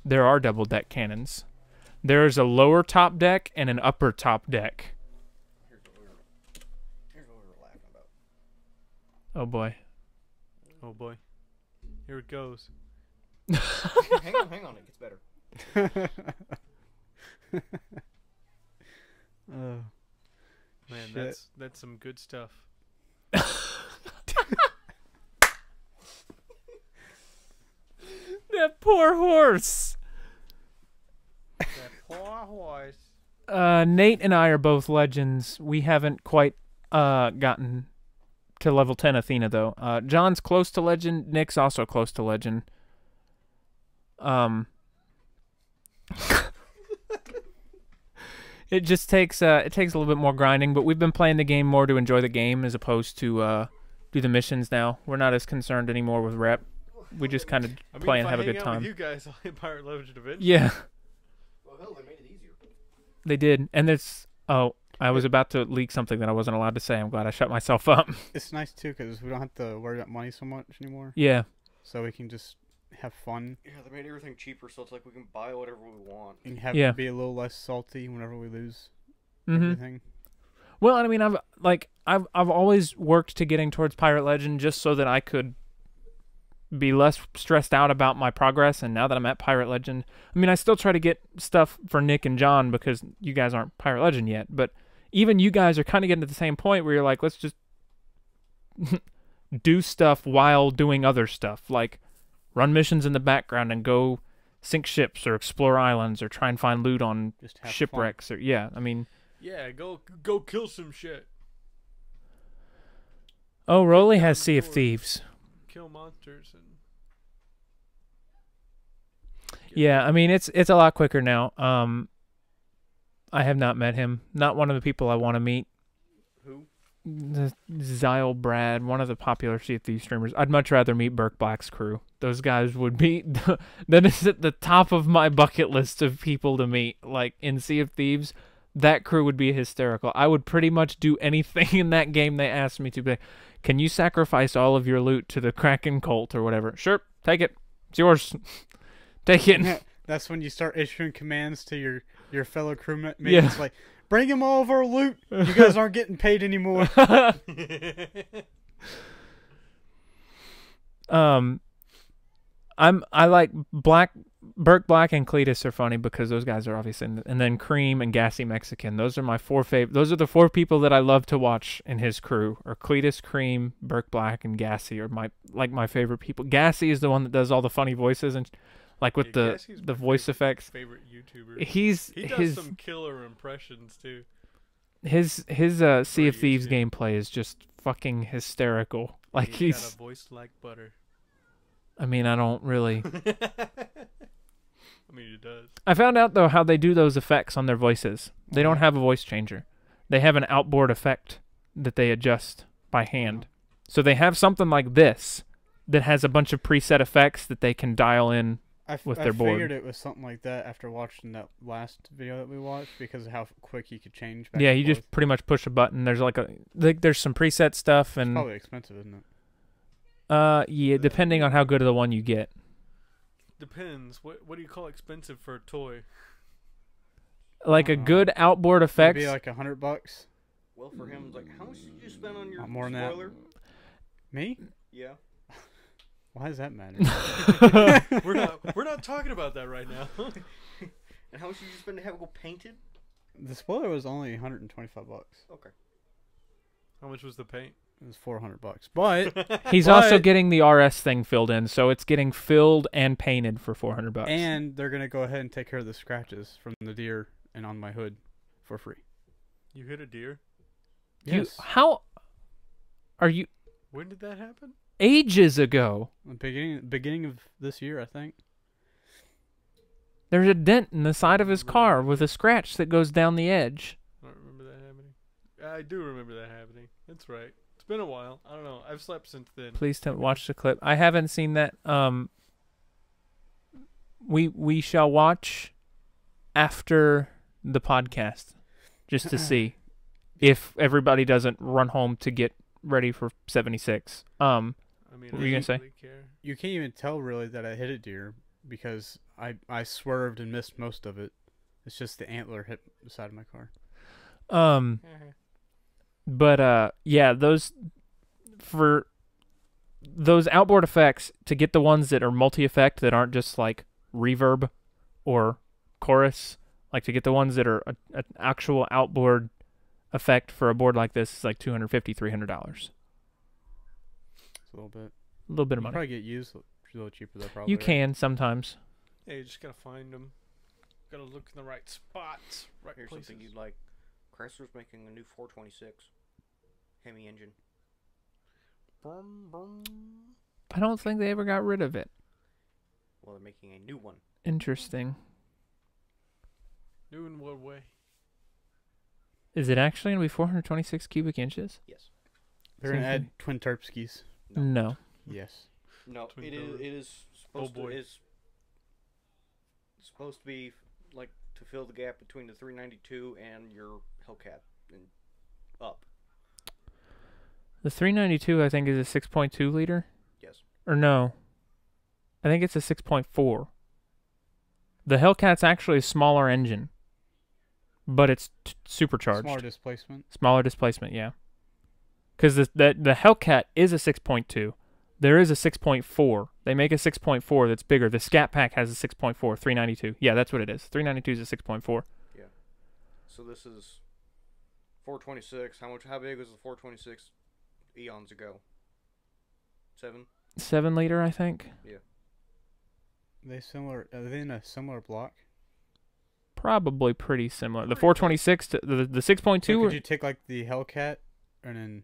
There are double deck cannons. There is a lower top deck and an upper top deck. Here's what we were laughing about. Oh boy. Oh boy. Here it goes. hang on, it gets better. Oh, Man, shit. that's some good stuff. That poor horse. That poor horse. Nate and I are both legends. We haven't quite gotten to level 10 Athena though. John's close to legend. Nick's also close to legend. It just takes a little bit more grinding, but we've been playing the game more to enjoy the game as opposed to do the missions now. We're not as concerned anymore with rep. We just kind of play and have a good time. With you guys, I'll hit Pirate Legend eventually. Yeah, Well, hell, they made it easier. they did. And it's I was about to leak something that I wasn't allowed to say. I'm glad I shut myself up. It's nice too because we don't have to worry about money so much anymore. Yeah. So we can just have fun Yeah, they made everything cheaper, so it's like we can buy whatever we want. and have Yeah. it be a little less salty whenever we lose Mm-hmm. everything. Well, I mean, I've always worked to getting towards Pirate Legend just so that I could be less stressed out about my progress. And now that I'm at Pirate Legend, I mean, I still try to get stuff for Nick and John because you guys aren't Pirate Legend yet. But even you guys are kind of getting to the same point where you're like, let's just do stuff while doing other stuff, like run missions in the background and go sink ships or explore islands or try and find loot on Just have shipwrecks. Or yeah, I mean, Yeah, go kill some shit. oh, Rolly has Sea of Thieves. Kill monsters and Yeah, I mean it's a lot quicker now. I have not met him. Not one of the people I want to meet. Who? Zyle Brad, one of the popular Sea of Thieves streamers. I'd much rather meet Burke Black's crew. Those guys would be that is at the top of my bucket list of people to meet. Like in Sea of Thieves, that crew would be hysterical. I would pretty much do anything in that game they asked me to. But can you sacrifice all of your loot to the Kraken cult or whatever? Sure, take it. It's yours. Take it. That's when you start issuing commands to your fellow crewmates. Yeah. It's like, bring him all of our loot. You guys aren't getting paid anymore. I like Burke Black and Cletus are funny because those guys are obviously and then Cream and Gassy Mexican. Those are my those are the 4 people that I love to watch in his crew. Or Cletus, Cream, Burke Black, and Gassy are my favorite people. Gassy is the one that does all the funny voices and like with Gassy's the my voice effects. favorite YouTuber. He does some killer impressions too. his Sea of For Thieves YouTube. gameplay is just fucking hysterical. Like He's got he's a voice like butter. I mean, I don't really I mean, it does. I found out though how they do those effects on their voices. They don't have a voice changer. They have an outboard effect that they adjust by hand. So they have something like this that has a bunch of preset effects that they can dial in. With their board. I figured it was something like that after watching that last video that we watched because of how quick you could change back Yeah, and you forth. just pretty much push a button. There's there's some preset stuff It's and probably expensive, isn't it? yeah, depending on how good of the one you get. Depends. What do you call expensive for a toy? Like a good outboard effects. Maybe like $100. Well, for him, it's like, how much did you spend on your Not more than that. spoiler? Me? Yeah. Why does that matter? We're not talking about that right now. And how much did you spend to have it go painted? The spoiler was only $125. Okay. How much was the paint? It was $400. But He's But- also getting the RS thing filled in, so it's getting filled and painted for $400. and they're gonna go ahead and take care of the scratches from the deer and on my hood for free. You hit a deer? How are you? When did that happen? ages ago. The beginning of this year, I think. There's a dent in the side of his car with a scratch that goes down the edge. I don't remember that happening. I do remember that happening. That's right. It's been a while. I don't know. I've slept since then. Please don't watch the clip. I haven't seen that. We shall watch after the podcast just to see if everybody doesn't run home to get ready for 76. I mean, What were you gonna say? really care. You can't even tell really that I hit a deer because I swerved and missed most of it. It's just the antler hit the side of my car. But yeah, those outboard effects, to get the ones that are multi-effect that aren't just like reverb or chorus, like to get the ones that are an actual outboard effect for a board like this is like $250, $300. It's a little bit. A little bit of You money. probably get used a little cheaper though. Probably. You right? can sometimes. Yeah, you just gotta find them. Gotta look in the right spots, right Here's places. something you'd like. Chrysler's making a new 426 Hemi engine. Brum, brum. I don't think they ever got rid of it. Well, they're making a new one. Interesting. New in what way? Is it actually going to be 426 cubic inches? Yes. They're gonna Same add thing. twin turp skis. No. Yes. No, Twin it turbo. is supposed Oh, boy. to is supposed to be like to fill the gap between the 392 and your Hellcat and up. The 392, I think, is a 6.2 liter. Yes. Or no. I think it's a 6.4. The Hellcat's actually a smaller engine, but it's supercharged. Smaller displacement. Smaller displacement, yeah. Because the Hellcat is a 6.2. There is a 6.4. They make a 6.4 that's bigger. The Scat Pack has a 6.4, 392. Yeah, that's what it is. 392 is a 6.4. So this is 426. How big was the 426 eons ago? 7? 7 liter, I think. Are they in a similar block? Probably pretty similar. The 426 to the 6.2 So were could you take like the Hellcat and then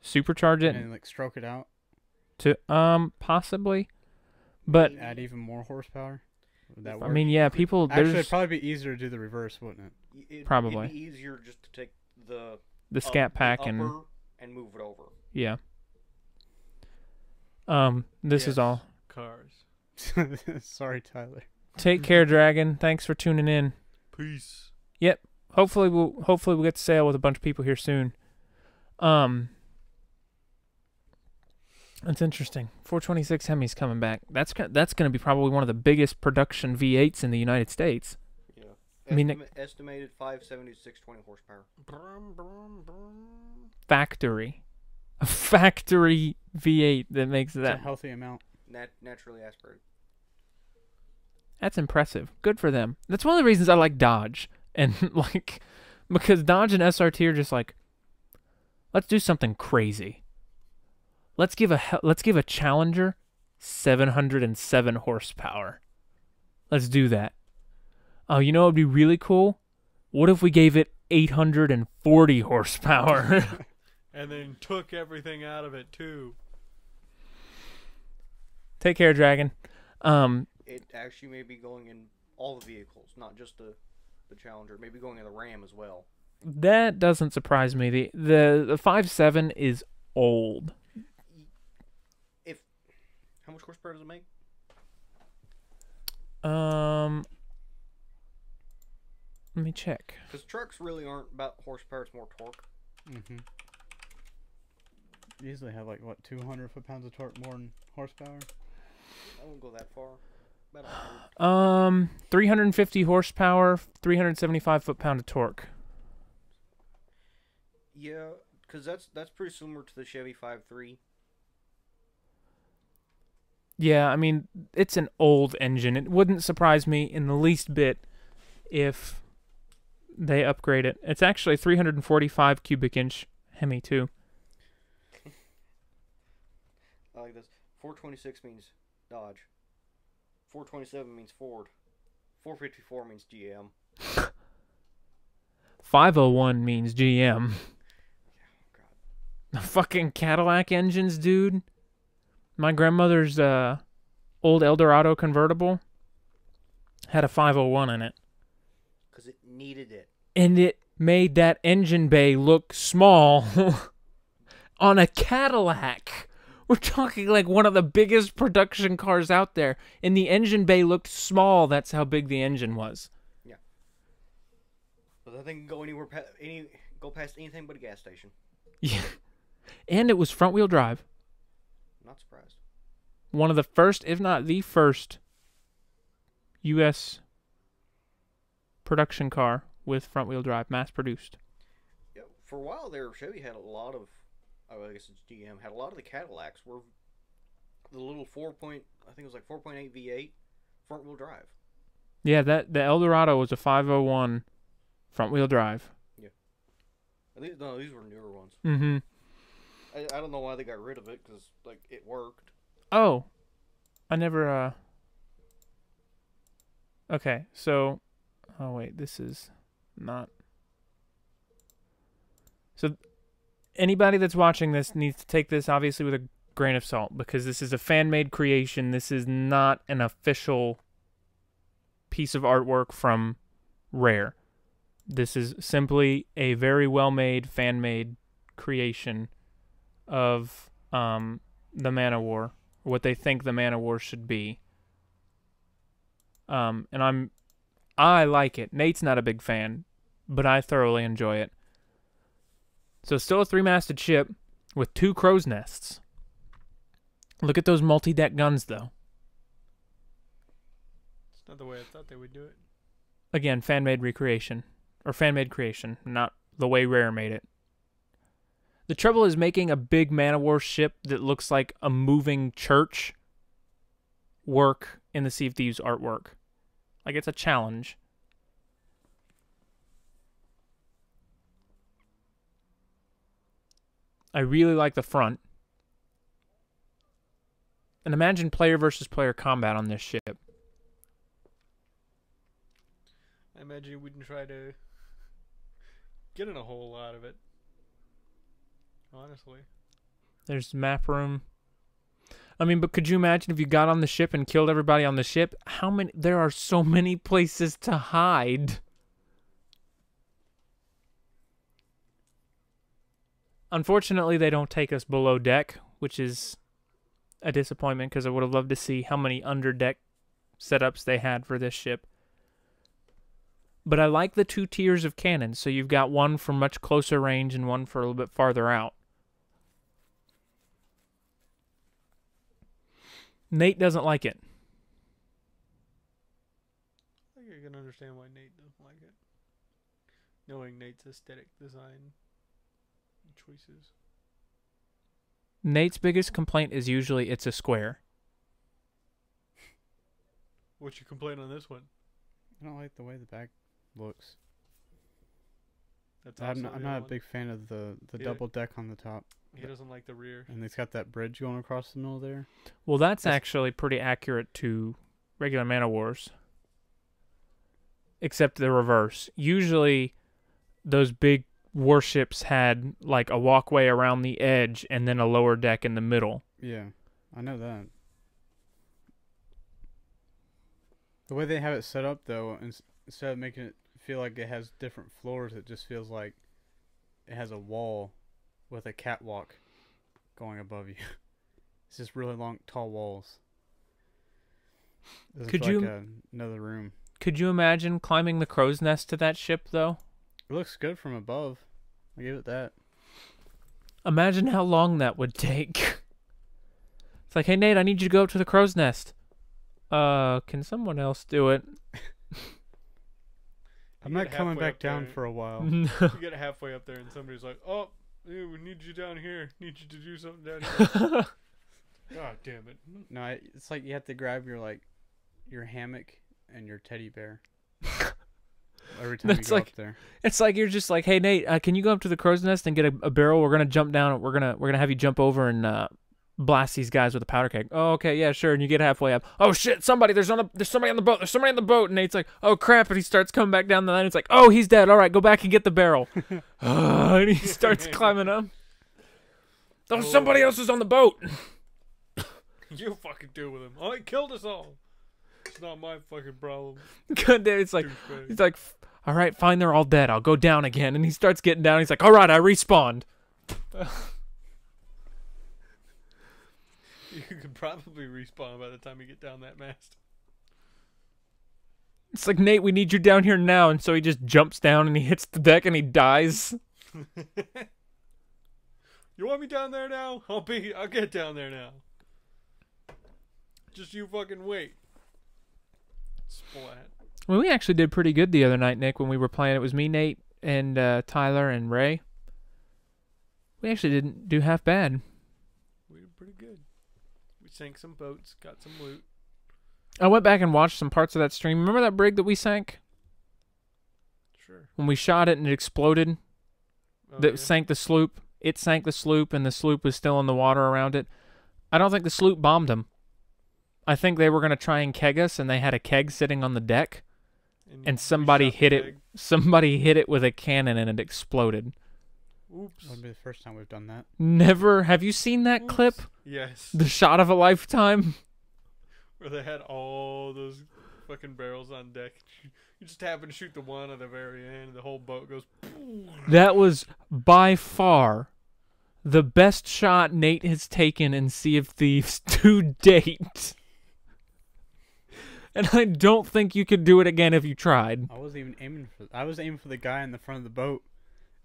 supercharge it like stroke it out? to possibly. But Add even more horsepower? Would that I work? mean, yeah, people Actually, it'd there's probably be easier to do the reverse, wouldn't it? Probably. It'd be easier just to take the the Scat Pack the and upper and move it over. yeah. This is Yes. all. Cars. Sorry, Tyler. Take care, Dragon. Thanks for tuning in. Peace. Hopefully we'll get to sail with a bunch of people here soon. That's interesting. 426 Hemi's coming back. That's going to be probably one of the biggest production V8s in the United States. Yeah. I mean, Estimated 576 20 horsepower. Brum, brum, brum. Factory. A factory V8 that makes It's a that. healthy amount. Naturally aspirated. That's impressive. Good for them. That's one of the reasons I like Dodge. And like, because Dodge and SRT are just like, let's do something crazy. Let's give a Challenger 707 horsepower. Let's do that. Oh, you know what would be really cool? What if we gave it 840 horsepower? And then took everything out of it too. Take care, Dragon. It actually may be going in all the vehicles, not just the Challenger. Maybe going in the Ram as well. That doesn't surprise me. The 5.7 is old. How much horsepower does it make? Let me check. Because trucks really aren't about horsepower; it's more torque. Mm-hmm. Usually have like what 200 foot-pounds of torque more than horsepower. I won't go that far. About 100. 350 horsepower, 375 foot-pound of torque. Yeah, because that's pretty similar to the Chevy 5.3. Yeah, I mean, it's an old engine. It wouldn't surprise me in the least bit if they upgrade it. It's actually 345 cubic inch Hemi too. I like this. 426 means Dodge. 427 means Ford. 454 means GM. 501 means GM. God. The fucking Cadillac engines, dude. My grandmother's old Eldorado convertible had a 501 in it. Because it needed it. And it made that engine bay look small on a Cadillac. We're talking like one of the biggest production cars out there. And the engine bay looked small. That's how big the engine was. Yeah. But that thing can go anywhere, go past anything but a gas station. Yeah. And it was front-wheel drive. Not surprised. One of the first, if not the first, U.S. production car with front-wheel drive, mass-produced. Yeah, for a while there, Chevy had a lot of, I guess it's GM, had a lot of the Cadillacs were the little 4.8 V8 front-wheel drive. Yeah, the Eldorado was a 501 front-wheel drive. Yeah. These were newer ones. Mm-hmm. I don't know why they got rid of it, because, like, it worked. Oh. I never, Okay, so... Oh, wait, this is not... So, anybody that's watching this needs to take this, obviously, with a grain of salt, because this is a fan-made creation. This is not an official piece of artwork from Rare. This is simply a very well-made, fan-made creation of the Man-O-War, what they think the Man-O-War should be. And I like it. Nate's not a big fan, but I thoroughly enjoy it. So still a 3-masted ship with 2 crow's nests. Look at those multi-deck guns, though. It's not the way I thought they would do it. Again, fan-made recreation. Or fan-made creation, not the way Rare made it. The trouble is making a big Man-O-War ship that looks like a moving church work in the Sea of Thieves artwork. Like, it's a challenge. I really like the front. And imagine player versus player combat on this ship. I imagine you wouldn't try to get in a whole lot of it. Honestly. There's map room. I mean, but could you imagine if you got on the ship and killed everybody on the ship? There are so many places to hide. Unfortunately, they don't take us below deck, which is a disappointment because I would have loved to see how many underdeck setups they had for this ship. But I like the 2 tiers of cannons, so you've got one for much closer range and one for a little bit farther out. Nate doesn't like it. I think I can understand why Nate doesn't like it. Knowing Nate's aesthetic design choices. Nate's biggest complaint is usually it's a square. What's your complaint on this one? I don't like the way the back looks. That's I'm also not a big fan of the double deck on the top. He doesn't like the rear. And it's got that bridge going across the middle there. Well, that's actually pretty accurate to regular Man-O-Wars. Except the reverse. Usually, those big warships had like a walkway around the edge and then a lower deck in the middle. Yeah, I know that. The way they have it set up, though, instead of making it feel like it has different floors, it just feels like it has a wall with a catwalk going above you. It's just really long, tall walls. Doesn't feel like another room. Could you imagine climbing the crow's nest to that ship, though? It looks good from above. I give it that. Imagine how long that would take. It's like, hey, Nate, I need you to go up to the crow's nest. Can someone else do it? I'm not coming back down for a while. You get halfway up there and somebody's like, oh, dude, we need you down here. Need you to do something down here. God damn it. No, it's like you have to grab your hammock and your teddy bear. Every time you go up there. It's like you're just like, hey, Nate, can you go up to the crow's nest and get a barrel? We're gonna jump down. We're gonna have you jump over and blast these guys with a powder keg. Oh, okay, yeah, sure. And you get halfway up. Oh shit, there's somebody on the boat. There's somebody on the boat. And Nate's like, oh crap, and he starts coming back down the line. It's like, oh, he's dead. All right, go back and get the barrel. And he starts climbing up. There was somebody else's on the boat. You fucking deal with him. I killed us all. It's not my fucking problem. God damn, it's like, Douchebag. he's like, all right, fine, they're all dead. I'll go down again. And he starts getting down. He's like, all right, I respawned. You could probably respawn by the time you get down that mast. It's like, Nate, we need you down here now. And so he just jumps down and he hits the deck and he dies. You want me down there now? I'll get down there now. Just you fucking wait. Splat. Well, we actually did pretty good the other night, Nick, when we were playing. It was me, Nate, and Tyler and Ray. We actually didn't do half bad. We did pretty good. We sank some boats, got some loot. I went back and watched some parts of that stream. Remember that brig that we sank? Sure. When we shot it and it exploded? Oh, That yeah. sank the sloop. It sank the sloop, and the sloop was still in the water around it. I don't think the sloop bombed them. I think they were going to try and keg us, and they had a keg sitting on the deck, and somebody hit it. Somebody hit it with a cannon, and it exploded. Oops. That would be the first time we've done that. Never. Have you seen that Oops. clip? Yes. The shot of a lifetime? Where they had all those fucking barrels on deck. You just happen to shoot the one at the very end, and the whole boat goes. That was by far the best shot Nate has taken in Sea of Thieves to date. And I don't think you could do it again if you tried. I wasn't even aiming for. I was aiming for the guy in the front of the boat,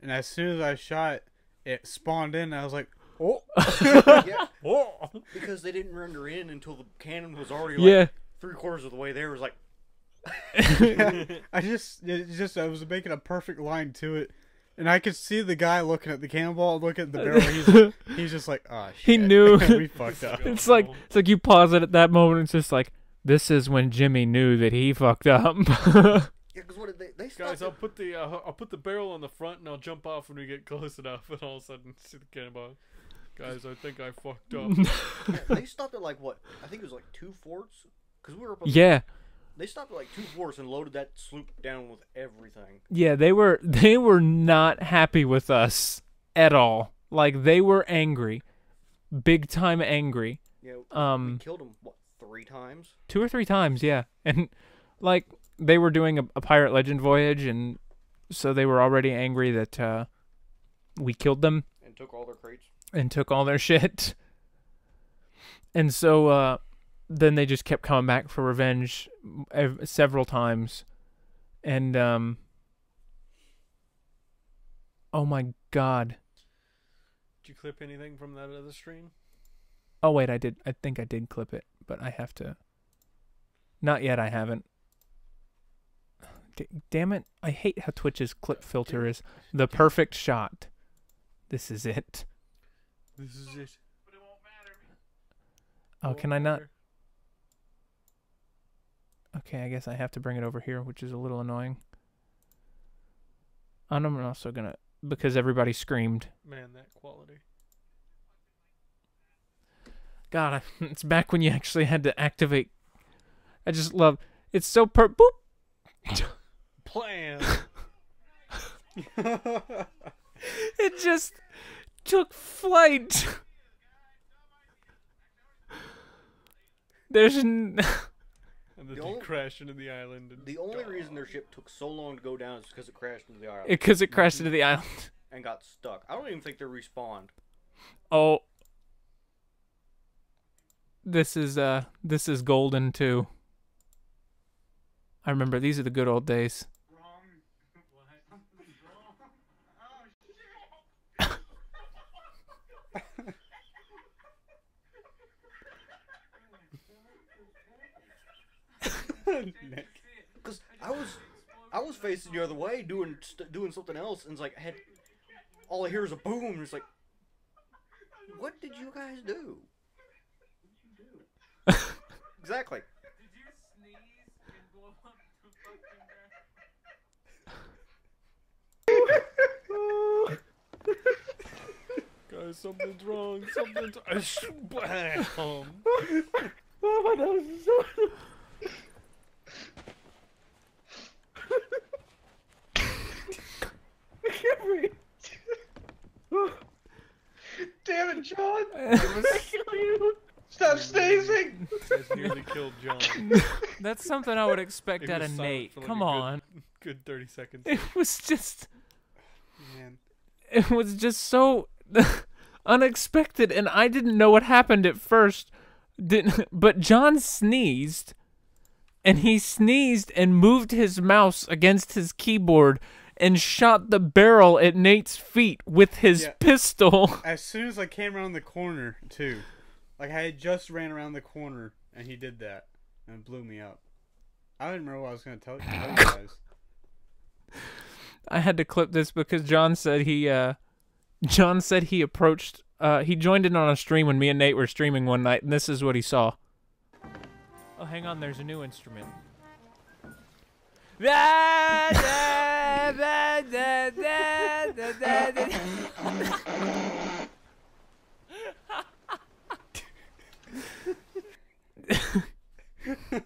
and as soon as I shot, it spawned in. And I was like, "Oh!" Yeah, Oh! because they didn't render in until the cannon was already Yeah. like 3/4 of the way there. It was like, It was making a perfect line to it, and I could see the guy looking at the cannonball, looking at the barrel. He's just like, "Ah, shit." He knew. We fucked up. It's like you pause it at that moment. It's just like, this is when Jimmy knew that he fucked up. yeah, because what did they stopped Guys, it. I'll put the barrel on the front, and I'll jump off when we get close enough, and all of a sudden see the cannonball. Guys, I think I fucked up. Yeah, they stopped at like what? I think it was like 2 forts. Because we were up. Yeah. They stopped at like 2 forts and loaded that sloop down with everything. Yeah, they were not happy with us at all. Like, they were angry. Big time angry. Yeah, we killed them what, 3 times? 2 or 3 times, yeah. And like, they were doing a pirate legend voyage, and so they were already angry that we killed them And took all their crates. and took all their shit. And so then they just kept coming back for revenge several times. And oh my god. Did you clip anything from that other stream? Oh wait, I did. I think I did clip it, but I have to. Not yet. I haven't. Damn it! I hate how Twitch's clip filter is the perfect shot. This is it. This is it. Oh, can I not? Okay, I guess I have to bring it over here, which is a little annoying. And I'm also gonna, because everybody screamed. Man, that quality. God, it's back when you actually had to activate. I just love. It's so boop. Plan. It just took flight. There's And then The they only- crashed into the island. And The only reason their ship took so long to go down is because it crashed into the island because it crashed into the island. and got stuck. I don't even think they respawned. Oh, this is golden too. I remember these are the good old days. Because I was facing the other way doing something else, and it's like all I hear is a boom. And it's like, what did you guys do? Exactly. Did you sneeze and blow up the fucking Guys, something's wrong. Something's. Bam. Oh, my nose is so. Damn it, John. It Kill you. Stop sneezing. Has nearly killed John. That's something I would expect It out was of silent Nate. for like Come a on. Good 30 seconds. It was just. Man. It was just so unexpected, and I didn't know what happened at first. But John sneezed, and he sneezed and moved his mouse against his keyboard and shot the barrel at Nate's feet with his pistol. As soon as I came around the corner, too. Like, I had just ran around the corner, and he did that, and it blew me up. I didn't remember what I was going to tell you guys. I had to clip this because John said he approached, he joined in on a stream when me and Nate were streaming one night, and this is what he saw. Oh, hang on, there's a new instrument.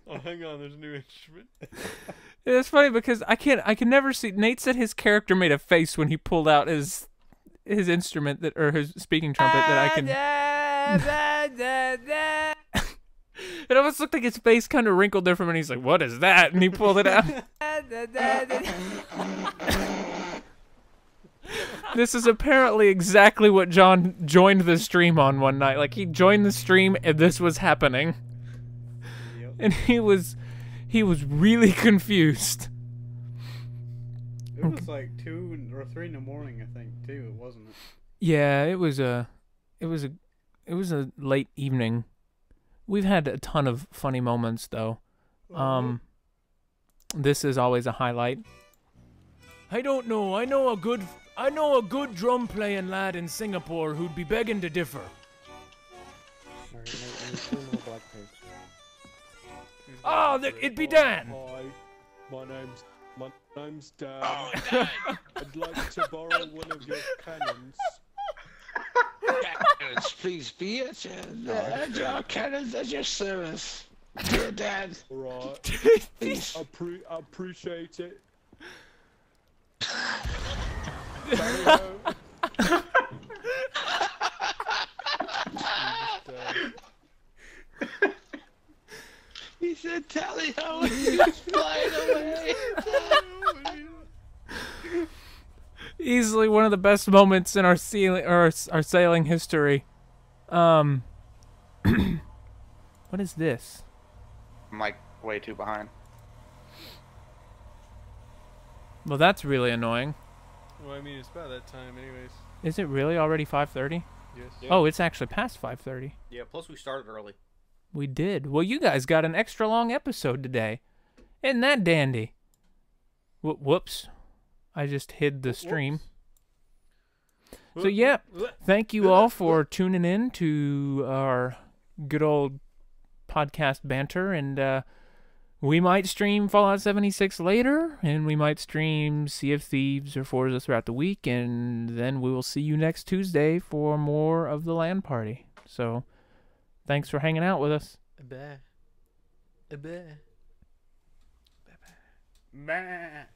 Oh, hang on, there's a new instrument. It's funny because I can never see. Nate said his character made a face when he pulled out his instrument or his speaking trumpet that I can. It almost looked like his face kind of wrinkled there for a minute. He's like, "What is that?" And he pulled it out. This is apparently exactly what John joined the stream on one night. Like, he joined the stream and this was happening. Yep. And he was really confused. It was like 2 or 3 in the morning, I think, too, wasn't it? Yeah, it was a late evening. We've had a ton of funny moments though. This is always a highlight. I don't know. I know a good drum playing lad in Singapore who'd be begging to differ. Oh, it'd be Dan. Hi, my name's Dan. Oh, Dan. I'd like to borrow one of your cannons. Cannons, please be it. Your cannons at your service, dear Dad. Right. Please. I appreciate it. He said, "Tally ho!" and he was flying away. Easily one of the best moments in our sailing history. What is this? I'm like way too behind. Well, that's really annoying. Well, I mean, it's about that time anyways. Is it really already 5:30? Yes. Oh, it's actually past 5:30. Yeah, plus we started early. We did. Well, you guys got an extra long episode today. Isn't that dandy? Whoops. I just hid the stream. So, yeah, thank you all for tuning in to our good old podcast banter. And we might stream Fallout 76 later, and we might stream Sea of Thieves or Forza throughout the week. And then we will see you next Tuesday for more of the LAN Party. So, thanks for hanging out with us. Bye. Bye. Bah.